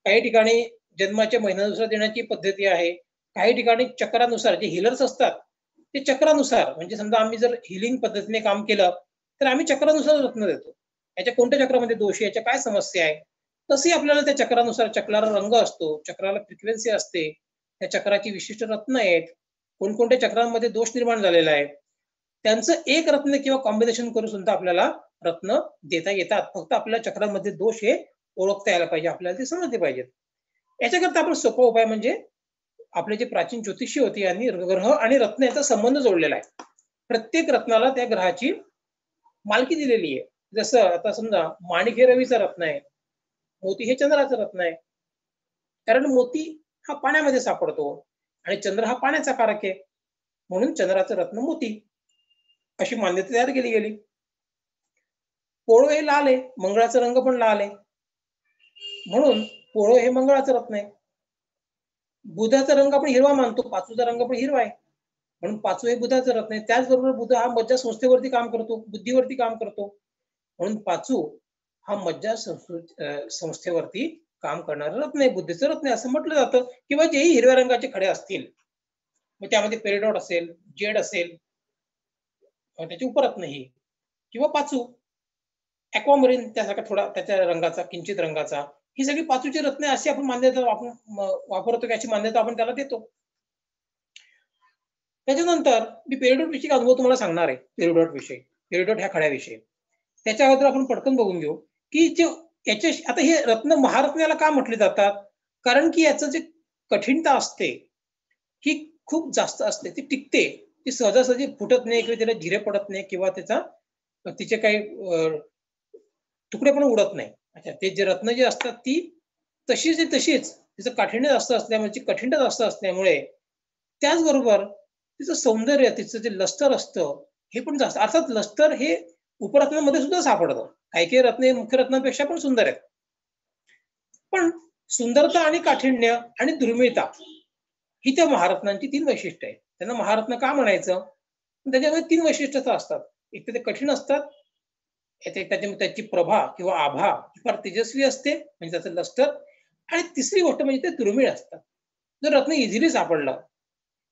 काही ठिकाणी जन्माच्या महिन्यानुसार देण्याची पद्धती आहे. काही ठिकाणी चक्रानुसार जे हिलर्स असतात ते चक्रानुसार, म्हणजे समजा आम्ही जर हिलिंग पद्धतीने काम केलं तर आम्ही चक्रानुसार रत्न देतो. याच्या कोणत्या चक्रामध्ये दोष आहे, याच्या काय समस्या आहे, तसे आपल्याला त्या चक्रानुसार, चक्राला रंग असतो, चक्राला फ्रिक्वेन्सी असते, त्या चक्राची विशिष्ट रत्न आहेत, कोणकोणत्या चक्रांमध्ये दोष निर्माण झालेला आहे, त्यांचं एक रत्न किंवा कॉम्बिनेशन करून सुद्धा आपल्याला रत्न देता येतात. फक्त आपल्याला चक्रांमध्ये दोष हे ओळखता यायला पाहिजे, आपल्याला ते समजले पाहिजेत. याच्याकरता आपण सोपा उपाय म्हणजे आपले जे प्राचीन ज्योतिषी होते यांनी ग्रह आणि रत्न याचा संबंध जोडलेला आहे. प्रत्येक रत्नाला त्या ग्रहाची मालकी दिलेली आहे. जसं आता समजा माणिक हे रवीचं रत्न आहे, मोती हे चंद्राचं रत्न आहे, कारण मोती हा पाण्यामध्ये सापडतो आणि चंद्र हा पाण्याचा कारक आहे, म्हणून चंद्राचं रत्न मोती अशी मान्यता तयार केली गेली. पोळो हे लाल आहे, मंगळाचा रंग पण लाल आहे, म्हणून पोळो हे मंगळाचं रत्न आहे. बुधाचा रंग आपण हिरवा मानतो, पाचूचा रंग पण हिरवा आहे, म्हणून पाचू हे बुधाचं रत्न आहे. त्याचबरोबर बुध हा मज्जा संस्थेवरती काम करतो, बुद्धीवरती काम करतो, म्हणून पाचू हा मज्जा संस्थेवरती काम करणारं रत्न आहे, बुद्धीचं रत्न आहे असं म्हटलं जातं. किंवा जेही हिरव्या रंगाचे खडे असतील, मग त्यामध्ये पेरिडॉट असेल, जेड असेल, त्याची उपरत्न ही, किंवा पाचू, ॲक्वामरीन त्यासारखा थोडा त्याच्या रंगाचा, किंचित रंगाचा, ही सगळी पाचूची रत्ने अशी आपण मान्यता आपण वापरतो, याची मान्यता आपण त्याला देतो. त्याच्यानंतर मी पेरिडॉट विषयी अनुभव तुम्हाला सांगणार आहे. पेरिडॉट विषयी, पेरिडॉट ह्या खड्याविषयी, त्याच्या अगोदर आपण पटकन बघून घेऊ की जे याच्या आता हे रत्न महारत्नाला का म्हटले जातात, कारण की याचं जे कठीणता असते ही खूप जास्त असते, ती टिकते, ती सहजासहजी फुटत नाही किंवा त्याला जिरे पडत नाही किंवा तिचे काही तुकडे पण उडत नाही. अच्छा, ते जे रत्न जे असतात ती तशीच तिचं काठिण्य जास्त असल्यामुळे, कठीणता जास्त असल्यामुळे, त्याचबरोबर तिचं सौंदर्य, तिचं जे लस्टर असतं हे पण जास्त, अर्थात लस्टर हे उपरत्नामध्ये सुद्धा सापडतं. काही काही रत्न हे मुख्य रत्नापेक्षा पण सुंदर आहेत, पण सुंदरता आणि काठिण्य आणि दुर्मिळता ही त्या महारत्नांची 3 वैशिष्ट्य आहेत. त्यांना महारत्न का म्हणायचं, त्याच्यामध्ये 3 वैशिष्ट्य असतात. एक तर ते कठीण असतात, त्याची प्रभा किंवा आभा फार तेजस्वी असते, म्हणजे त्याचं लस्टर, आणि तिसरी गोष्ट म्हणजे ते दुर्मिळ असतात. जर रत्न इझिली सापडलं,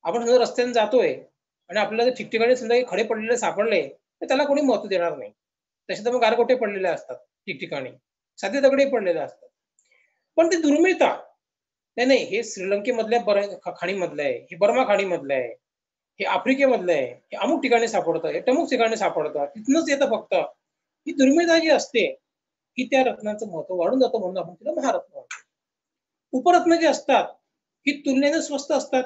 आपण जर रस्त्याने जातोय आणि आपल्याला जर ठिकठिकाणी समजा खडे पडलेले सापडले तर त्याला कोणी महत्व देणार नाही. तसे तर मग गारगोटे पडलेले असतात ठिकठिकाणी, साधे दगडे पडलेले असतात, पण ते दुर्मिळता नाही, हे श्रीलंकेमधल्या खाणीमधलं आहे, हे बर्मा खाणीमधलं आहे, हे आफ्रिकेमधलं आहे, हे अमुक ठिकाणी सापडतं, हे अमुक ठिकाणी सापडतं, तिथनंच येतं. फक्त ही दुर्मिळता जी असते ही त्या रत्नाचं महत्व वाढून जातं, म्हणून आपण तिला महारत्न म्हणतो. उपरत्न जे असतात ही तुलनेने स्वस्त असतात,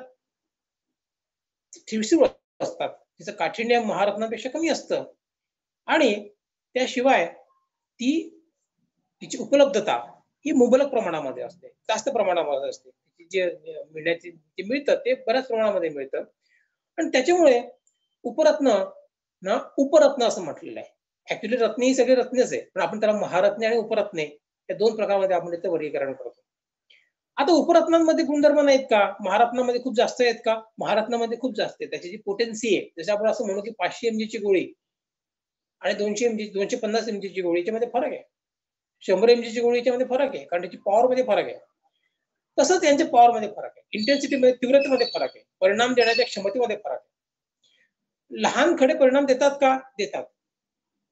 ठिवशीर असतात, तिचं काठिण्य महारत्नापेक्षा कमी असतं, आणि त्याशिवाय तिची उपलब्धता ही मुबलक प्रमाणामध्ये असते, जास्त प्रमाणामध्ये असते. जे मिळण्याची जे मिळतं ते बऱ्याच प्रमाणामध्ये मिळतं, आणि त्याच्यामुळे उपरत्न असं म्हटलेलं आहे. ऍक्च्युली रत्न ही सगळे रत्नच आहे, पण आपण त्याला महारत्ने आणि उपरत्ने या 2 प्रकारामध्ये आपण त्याचं वर्गीकरण करतो. आता उपरत्नांमध्ये गुणधर्म नाहीत का, महारत्नामध्ये खूप जास्त आहेत का? महारत्नामध्ये खूप जास्त आहे. त्याची जी पोटेन्सी आहे, जसं आपण असं म्हणू की 500 mg ची गोळी आणि 200 mg 250 mg ची गोळी, याच्यामध्ये फरक आहे. 100 mg ची गोळी याच्यामध्ये फरक आहे, कारण त्याची पॉवर मध्ये फरक आहे. तसंच यांच्या पॉवर मध्ये फरक आहे, इंटेन्सिटीमध्ये, तीव्रतेमध्ये फरक आहे, परिणाम देण्याच्या क्षमतेमध्ये फरक आहे. लहान खडे परिणाम देतात का? देतात,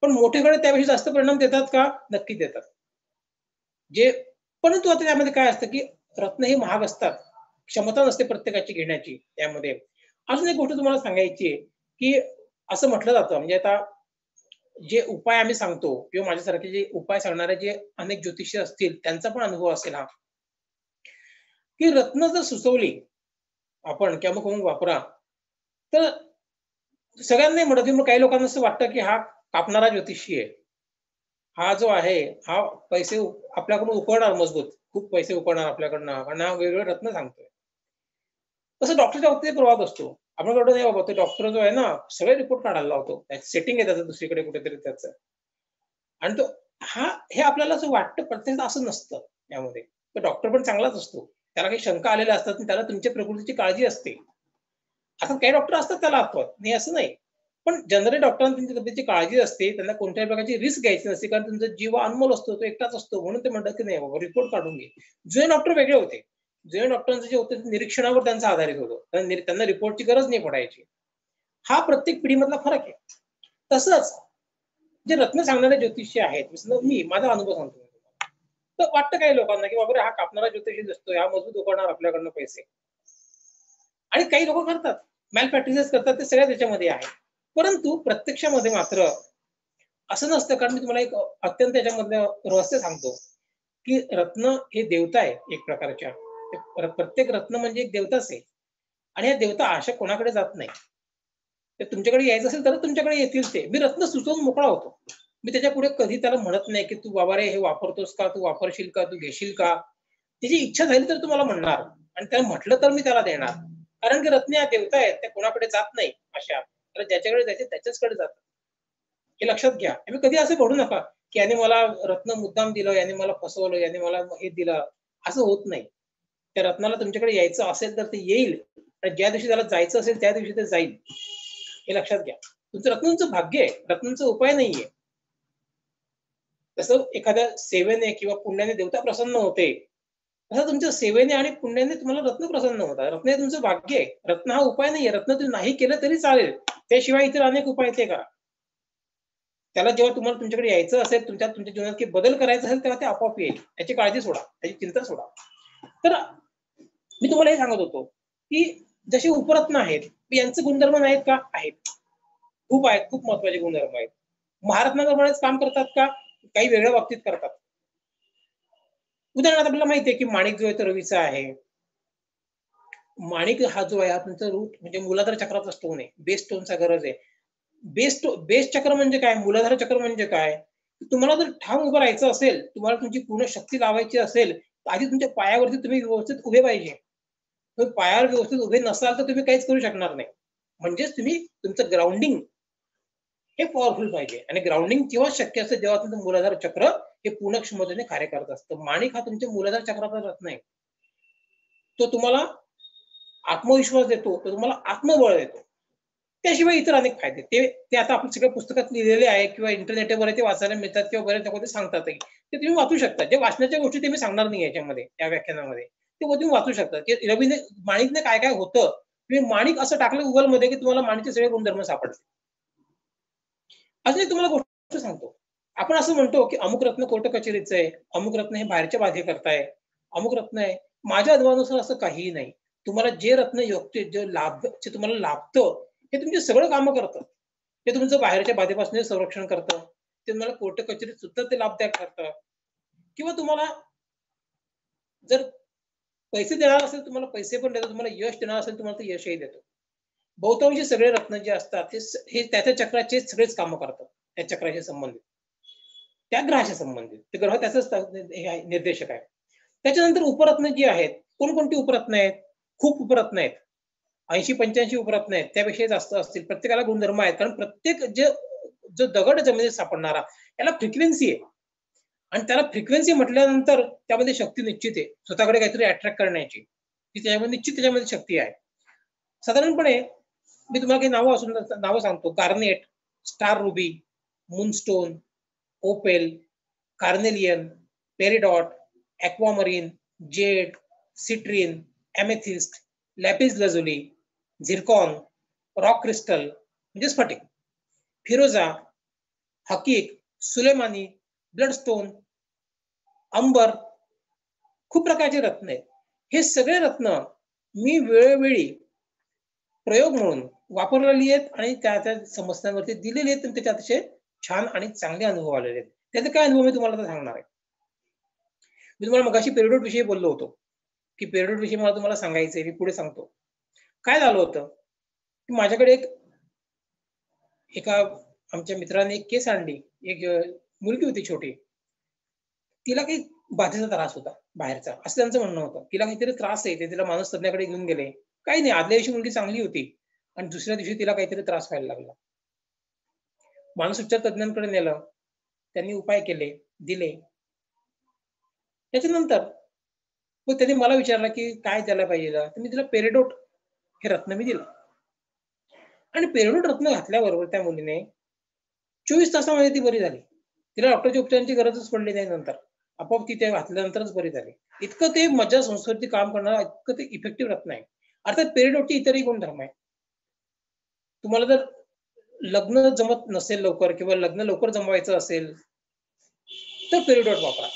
पण मोठे खडे त्यापेक्षा जास्त परिणाम देतात का? नक्की देतात. परंतु आता त्यामध्ये काय असतं की रत्न हे महाग असतात, क्षमता नसते प्रत्येकाची घेण्याची. त्यामध्ये अजून एक गोष्ट तुम्हाला सांगायची आहे की असं म्हटलं जातं, म्हणजे आता जे उपाय आम्ही सांगतो किंवा माझ्यासारखे जे उपाय सांगणारे जे अनेक ज्योतिषी असतील त्यांचा पण अनुभव असेल हा, की रत्न जर सुचवली आपण की अमुक अमुक वापरा, तर सगळ्यांना नाही म्हणत, मग काही लोकांना असं वाटतं की हा कापणारा ज्योतिषी आहे, हा जो आहे हा पैसे आपल्याकडून उकळणार, मजबूत खूप पैसे उकळणार आपल्याकडनं, कारण हा वेगवेगळे रत्न सांगतोय. तसं डॉक्टरच्या बाबतीत प्रभाव असतो. आपण कडे नाही बाबा, तो डॉक्टर जो आहे ना सगळे रिपोर्ट काढायला लावतो, सेटिंग आहे त्याचं दुसरीकडे कुठेतरी त्याचं, आणि तो हे आपल्याला असं वाटतं, प्रत्येक असं नसतं यामध्ये. तर डॉक्टर पण चांगलाच असतो, त्याला काही शंका आलेल्या असतात आणि त्याला तुमच्या प्रकृतीची काळजी असते. आता काही डॉक्टर असतात त्याला अपवाद नाही असं नाही, पण जनरली डॉक्टरांना तुमच्या तब्येतीची काळजी असते, त्यांना कोणत्याही प्रकारची रिस्क घ्यायची नसते, कारण तुमचा जीव अनमोल असतो, तो एकटाच असतो. म्हणून ते म्हणतात की नाही बाबा रिपोर्ट काढून घे. जुने डॉक्टर वेगळे होते. जुने डॉक्टरांचं जे होतं निरीक्षणावर त्यांचा आधारित होतं, त्यांना रिपोर्टची गरज नाही पडायची. हा प्रत्येक पिढीमधला फरक आहे. तसंच जे रत्न सांगणारे ज्योतिषी आहेत, मी माझा अनुभव सांगतो तुम्हाला. तर वाटतं काही लोकांना की बाबा हा कापणारा ज्योतिषी दिसतोय, हा मजबूत उकळणार आपल्याकडनं पैसे. आणि काही लोक करतात, मॅल प्रॅक्टिसेस करतात, ते सगळ्या त्याच्यामध्ये आहे. परंतु प्रत्यक्षामध्ये मात्र असं नसतं. कारण मी तुम्हाला एक अत्यंत याच्यामधलं रहस्य सांगतो, की रत्न हे देवता आहे एक प्रकारच्या. प्रत्येक रत्न म्हणजे एक देवताच आहे. आणि या देवता अशा कोणाकडे जात नाही. ते तुमच्याकडे यायचं असेल तर तुमच्याकडे येतील ते. मी रत्न सुचवून मोकळा होतो. मी त्याच्या पुढे कधी त्याला म्हणत नाही, की तू बाबा रे हे वापरतोस का? तू वापरशील का? तू घेशील का? त्याची इच्छा झाली तर तुम्हाला म्हणणार आणि त्याला म्हटलं तर मी त्याला देणार. कारण की रत्न या देवता आहेत, त्या कोणाकडे जात नाही अशा. तर ज्याच्याकडे जायचे त्याच्याचकडे जातात. हे लक्षात घ्या. आणि कधी असं घडू नका, की याने मला रत्न मुद्दाम दिलं, याने मला फसवलं, याने मला हे दिलं. असं होत नाही. त्या रत्नाला तुमच्याकडे यायचं असेल तर ते येईल. आणि ज्या दिवशी त्याला जायचं असेल त्या दिवशी ते जाईल. हे लक्षात घ्या. तुमचं रत्नांचं भाग्य आहे, रत्नांचा उपाय नाहीये. तसं एखाद्या सेवेने किंवा पुण्याने देवता प्रसन्न होते, तसं तुमच्या सेवेने आणि पुण्याने तुम्हाला रत्न प्रसन्न होतात. रत्न हे तुमचं भाग्य आहे. रत्न हा उपाय नाहीये. रत्न तुम्ही नाही केलं तरी चालेल. त्याशिवाय इतर अनेक उपाय ते करा. त्याला जेव्हा तुम्हाला तुमच्याकडे यायचं असेल, तुमच्या जीवनात काही बदल करायचा असेल, तेव्हा ते आपोआप येईल. त्याची काळजी सोडा, त्याची चिंता सोडा. तर मी तुम्हाला हे सांगत होतो, की जसे उपरत्न आहेत, यांचे गुणधर्म नाहीत का? आहेत. खूप आहेत, खूप महत्वाचे गुणधर्म आहेत. महारत्नाप्रमाणेच काम करतात का? काही वेगळ्या बाबतीत करतात. उदाहरणार्थ आपल्याला माहिती आहे, की माणिक जो आहे तो रवीचा आहे. माणिक हा जो आहे हा तुमचा रूट म्हणजे मूलाधार चक्राचा स्टोन आहे. बेस स्टोनचा गरज आहे. बेस चक्र म्हणजे काय? मूलाधार चक्र म्हणजे काय? तुम्हाला जर ठाम उभं राहायचं असेल, तुम्हाला तुमची पूर्ण शक्ती लावायची असेल, तर आधी तुमच्या पायावरती तुम्ही व्यवस्थित उभे पाहिजे. तुम्ही पायावर व्यवस्थित उभे नसाल तर तुम्ही काहीच करू शकणार नाही. म्हणजेच तुम्ही तुमचं ग्राउंडिंग हे पॉवरफुल पाहिजे. आणि ग्राउंडिंग तेव्हा शक्य असतं जेव्हा तुमचं मूलाधार चक्र हे पूर्ण क्षमतेने कार्य करत असतं. माणिक हा तुमच्या मूलाधार चक्राचा रत्न आहे. तो तुम्हाला आत्मविश्वास देतो, तो तुम्हाला आत्मबळ देतो. त्याशिवाय इतर अनेक फायदे. ते आता आपण सगळ्या पुस्तकात लिहिलेले आहे किंवा इंटरनेटवर ते वाचायला मिळतात किंवा बऱ्याच लोकांना सांगतातही. ते तुम्ही वाचू शकता. जे वाचण्याच्या गोष्टी ते मी सांगणार नाही याच्यामध्ये, या व्याख्यानामध्ये. ते तुम्ही वाचू शकता, की रवीने माणिकने काय काय होतं. तुम्ही माणिक असं टाकलं गुगलमध्ये, की तुम्हाला माणिकचे सगळे गुणधर्म सापडतील. अजून एक तुम्हाला गोष्ट सांगतो. आपण असं म्हणतो, की अमुक रत्न कोर्ट कचेरीचं आहे, अमुक रत्न हे बाहेरच्या बाधे करताय, अमुक रत्न आहे. माझ्या अनुभवानुसार असं काहीही नाही. तुम्हाला जे रत्न योग्य जे तुम्हाला लाभतं, हे तुमची सगळं कामं करतं. ते तुमचं बाहेरच्या बाधेपासून संरक्षण करतं. ते तुम्हाला कोर्ट कचेरीत सुद्धा ते लाभदायक ठरतं. किंवा तुम्हाला जर पैसे देणार असेल, तुम्हाला पैसे पण देतो. तुम्हाला यश देणार असेल, तुम्हाला ते यशही देतो. बहुतांशी सगळे रत्न जे असतात, हे त्या चक्राचे सगळेच कामं करतात. त्या चक्राशी संबंधित. त्या ग्रहाशी संबंधित. ते ग्रह त्याचंच निर्देशक आहे. त्याच्यानंतर उपरत्न जी आहेत, कोणकोणती उपरत्न आहेत? खूप उपरत्न आहेत. 80-85 उपरत्न आहेत. त्यापेक्षा जास्त असतील. प्रत्येकाला गुणधर्म आहेत. कारण प्रत्येक जो दगड जमिनीत सापडणारा याला फ्रिक्वेन्सी आहे. आणि त्याला फ्रिक्वेन्सी म्हटल्यानंतर त्यामध्ये शक्ती निश्चित आहे. स्वतःकडे काहीतरी अट्रॅक्ट करण्याची. ती त्याच्यामध्ये शक्ती आहे. साधारणपणे मी तुम्हाला काही नावं सांगतो. Garnet, star ruby, moonstone, opal, carnelian, peridot, aquamarine, jade, citrine, amethyst, lapis lazuli, zircon, rock crystal म्हणजे स्फटिक, फिरोजा, हकीक, सुलेमानी, ब्लडस्टोन, अंबर, खूप प्रकारचे रत्न आहेत. हे सगळे रत्न मी वेळोवेळी प्रयोग म्हणून वापरलेली आहेत आणि त्या समस्यांवरती दिलेली आहेत आणि त्याचे अतिशय छान आणि चांगले अनुभव आलेले आहेत. त्याचे काय अनुभव मी तुम्हाला आता सांगणार आहे. मी तुम्हाला मगाशी पेरिडॉट विषयी बोललो होतो, की पेरिडॉट विषयी मला तुम्हाला सांगायचंय. मी पुढे सांगतो. काय झालं होतं, की माझ्याकडे एका आमच्या मित्राने एक केस आणली. एक मुलगी होती छोटी. तिला काही बाधेचा त्रास होता बाहेरचा, असं त्यांचं म्हणणं होतं. तिला काहीतरी त्रास आहे, ते तिला माणूस तज्ञाकडे घेऊन गेले. काही नाही, आदल्या दिवशी मुलगी चांगली होती आणि दुसऱ्या दिवशी तिला काहीतरी त्रास व्हायला लागला. मानसोपचार तज्ञांकडे नेलं. त्यांनी उपाय केले, दिले. त्याच्यानंतर मग त्यांनी मला विचारलं की काय द्यायला पाहिजे, तर मी तिला पेरिडोट हे रत्न मी दिलं. आणि पेरिडोट रत्न घातल्याबरोबर त्या मुलीने 24 तासामध्ये ती बरी झाली. तिला डॉक्टरच्या उपचारांची गरजच पडली नाही नंतर. आपोआप ती ते घातल्यानंतरच बरी झाली. इतकं ते मज्जा संस्कृती काम करणारं इतकं ते इफेक्टिव्ह रत्न आहे. अर्थात पेरिडोटचे इतरही गुणधर्म आहेत. तुम्हाला जर लग्न जमत नसेल लवकर किंवा लग्न लवकर जमवायचं असेल तर पेरिडोट वापरा.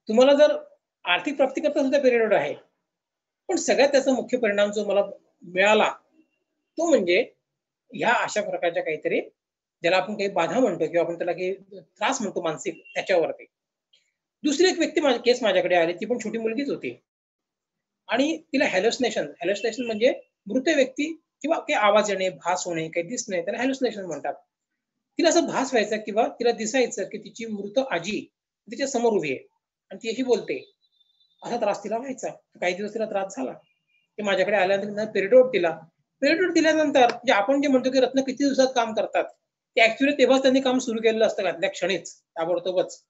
तुम्हाला जर आर्थिक प्राप्ती करता सुद्धा पेरिडोट आहे. पण सगळ्यात त्याचा मुख्य परिणाम जो मला मिळाला तो म्हणजे ह्या अशा प्रकारच्या काहीतरी ज्याला आपण काही बाधा म्हणतो किंवा आपण त्याला काही त्रास म्हणतो मानसिक त्याच्यावरती. दुसरी एक व्यक्ती केस माझ्याकडे आली, ती पण छोटी मुलगीच होती आणि तिला हॅल्युसिनेशन म्हणजे मृत व्यक्ती किंवा काही आवाज येणे, भास होणे, काही दिसणे त्याला हॅल्युसिनेशन म्हणतात. तिला असं भास व्हायचा किंवा तिला दिसायचं की तिची मृत आजी तिच्या समोर उभी आहे आणि ती अशी बोलते. असा त्रास तिला व्हायचा. काही दिवस तिला त्रास झाला. ते माझ्याकडे आल्यानंतर पेरिडोट दिला. पेरिडोट दिल्यानंतर जे आपण जे म्हणतो की रत्न किती दिवसात काम करतात, ते ऍक्च्युअली तेव्हाच त्यांनी काम सुरू केलेलं असतं घातल्या क्षणीच, ताबडतोबच.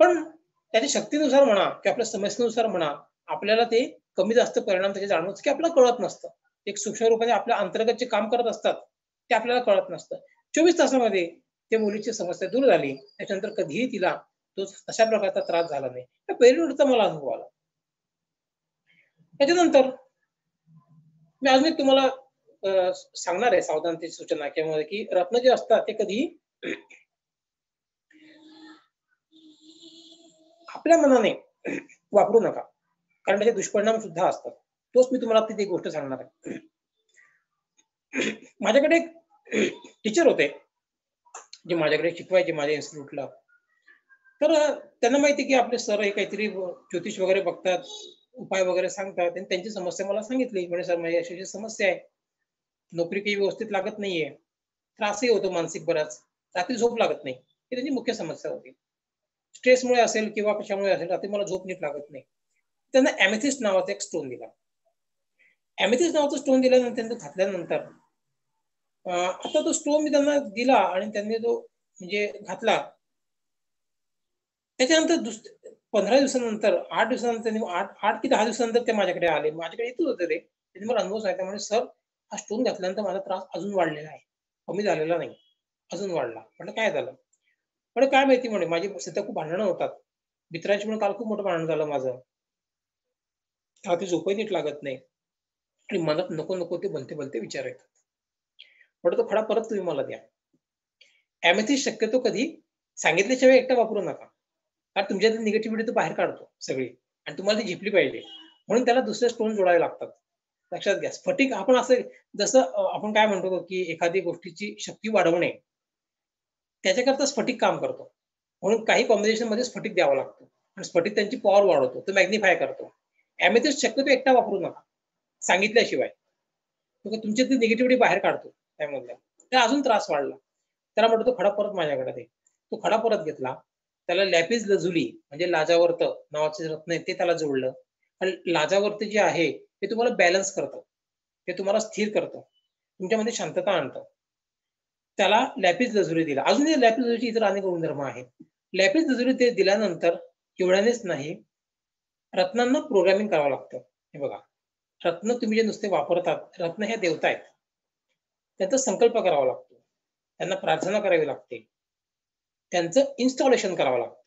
पण त्याच्या शक्तीनुसार म्हणा किंवा आपल्या समस्येनुसार म्हणा, आपल्याला ते कमी जास्त परिणाम त्याचे जाणवत की आपल्याला कळत नसतं. एक सूक्ष्म रूपाने आपल्या अंतर्गत जे काम करत असतात ते आपल्याला कळत नसतं. 24 तासामध्ये त्या मुलीची समस्या दूर झाली. त्याच्यानंतर कधीही तिला तो तशा प्रकारचा त्रास झाला नाही. त्या पेरिडोटचा मला अनुभव आला. त्याच्यानंतर मी अजून एक तुम्हाला सांगणार आहे सावधानतेची सूचना किंवा की रत्न जे असतात ते कधी आपल्या मनाने वापरू नका, कारण त्याचे दुष्परिणाम सुद्धा असतात. तोच मी तुम्हाला ती गोष्ट सांगणार आहे. माझ्याकडे एक टीचर होते जे माझ्याकडे शिकवायचे माझ्या इन्स्टिट्यूटला. तर त्यांना माहिती की आपले सर हे काहीतरी ज्योतिष वगैरे बघतात, उपाय वगैरे सांगतात. आणि त्यांची समस्या मला सांगितली. म्हणजे सर माझी अशी समस्या आहे, नोकरी काही व्यवस्थित लागत नाहीये, त्रासही होतो मानसिक बराच, रात्री झोप लागत नाही. ही त्यांची मुख्य समस्या होती. स्ट्रेसमुळे असेल किंवा कशामुळे असेल, रात्री मला झोप नीट लागत नाही. त्यांना एमेथिस्ट नावाचा एक स्टोन दिला. एमेथिस्ट नावाचा स्टोन दिल्यानंतर त्यांना घातल्यानंतर आता तो स्टोन मी त्यांना दिला आणि त्यांनी तो म्हणजे घातला. त्याच्यानंतर 15 दिवसानंतर 8 दिवसानंतर 8 की 10 दिवसानंतर ते माझ्याकडे आले. माझ्याकडे येतच होते ते. त्यांनी मला अनुभव सांगितला. म्हणजे सर हा स्टोन घातल्यानंतर माझा त्रास अजून वाढलेला आहे, कमी झालेला नाही, अजून वाढला. म्हटलं काय झालं? म्हणे काय माहिती, म्हणे माझी सध्या खूप भांडणं होतात मित्रांची. म्हणून काल खूप मोठं भांडण झालं माझं, रात्री झोपही नीट लागत नाही आणि मनात नको नको ते भलते विचार येतात. म्हटलं तो खडा परत तुम्ही मला द्या. एमेथिस्ट शक्यतो कधी सांगितल्याशिवाय एकटा वापरू नका, कारण तुमच्यातली निगेटिव्हिटी तो बाहेर काढतो सगळी आणि तुम्हाला ती झेपली पाहिजे. म्हणून त्याला दुसरे स्टोन जोडावे लागतात. लक्षात घ्या. स्फटिक आपण असं जसं आपण काय म्हणतो की एखादी गोष्टीची शक्ती वाढवणे, त्याच्याकरता स्फटिक काम करतो. म्हणून काही कॉम्बिनेशन मध्ये स्फटिक द्यावा लागतो आणि स्फटिक त्यांची पॉवर वाढवतो, तो मॅग्निफाय करतो. एमेथिस्ट शक्यतो एकटा वापरू नका सांगितल्याशिवाय, तुमच्यातली निगेटिव्हिटी बाहेर काढतो त्यामधल्या. त्याला अजून त्रास वाढला. त्याला म्हटलं तो खडा परत माझ्याकडे दे. तो खडा परत घेतला. त्याला लॅपिस लजुली म्हणजे लाजावर्त नावाचे रत्न आहे ते त्याला जोडलं. आणि लाजावर्त जे आहे ते तुम्हाला बॅलन्स करतं, ते तुम्हाला स्थिर करतं, तुमच्यामध्ये शांतता आणतं. त्याला लॅपिस लजुली दिला. अजून लॅपिस लजुलीची इतर अनेक गुणधर्म आहेत. लॅपिस लजुली ते दिल्यानंतर एवढ्यानेच नाही, रत्नांना प्रोग्रामिंग करावं लागतं. हे बघा, रत्न तुम्ही जे नुसते वापरतात, रत्न हे देवता आहेत, त्यांचा संकल्प करावा लागतो, त्यांना प्रार्थना करावी लागते, त्यांचं इन्स्टॉलेशन करावं लागतं,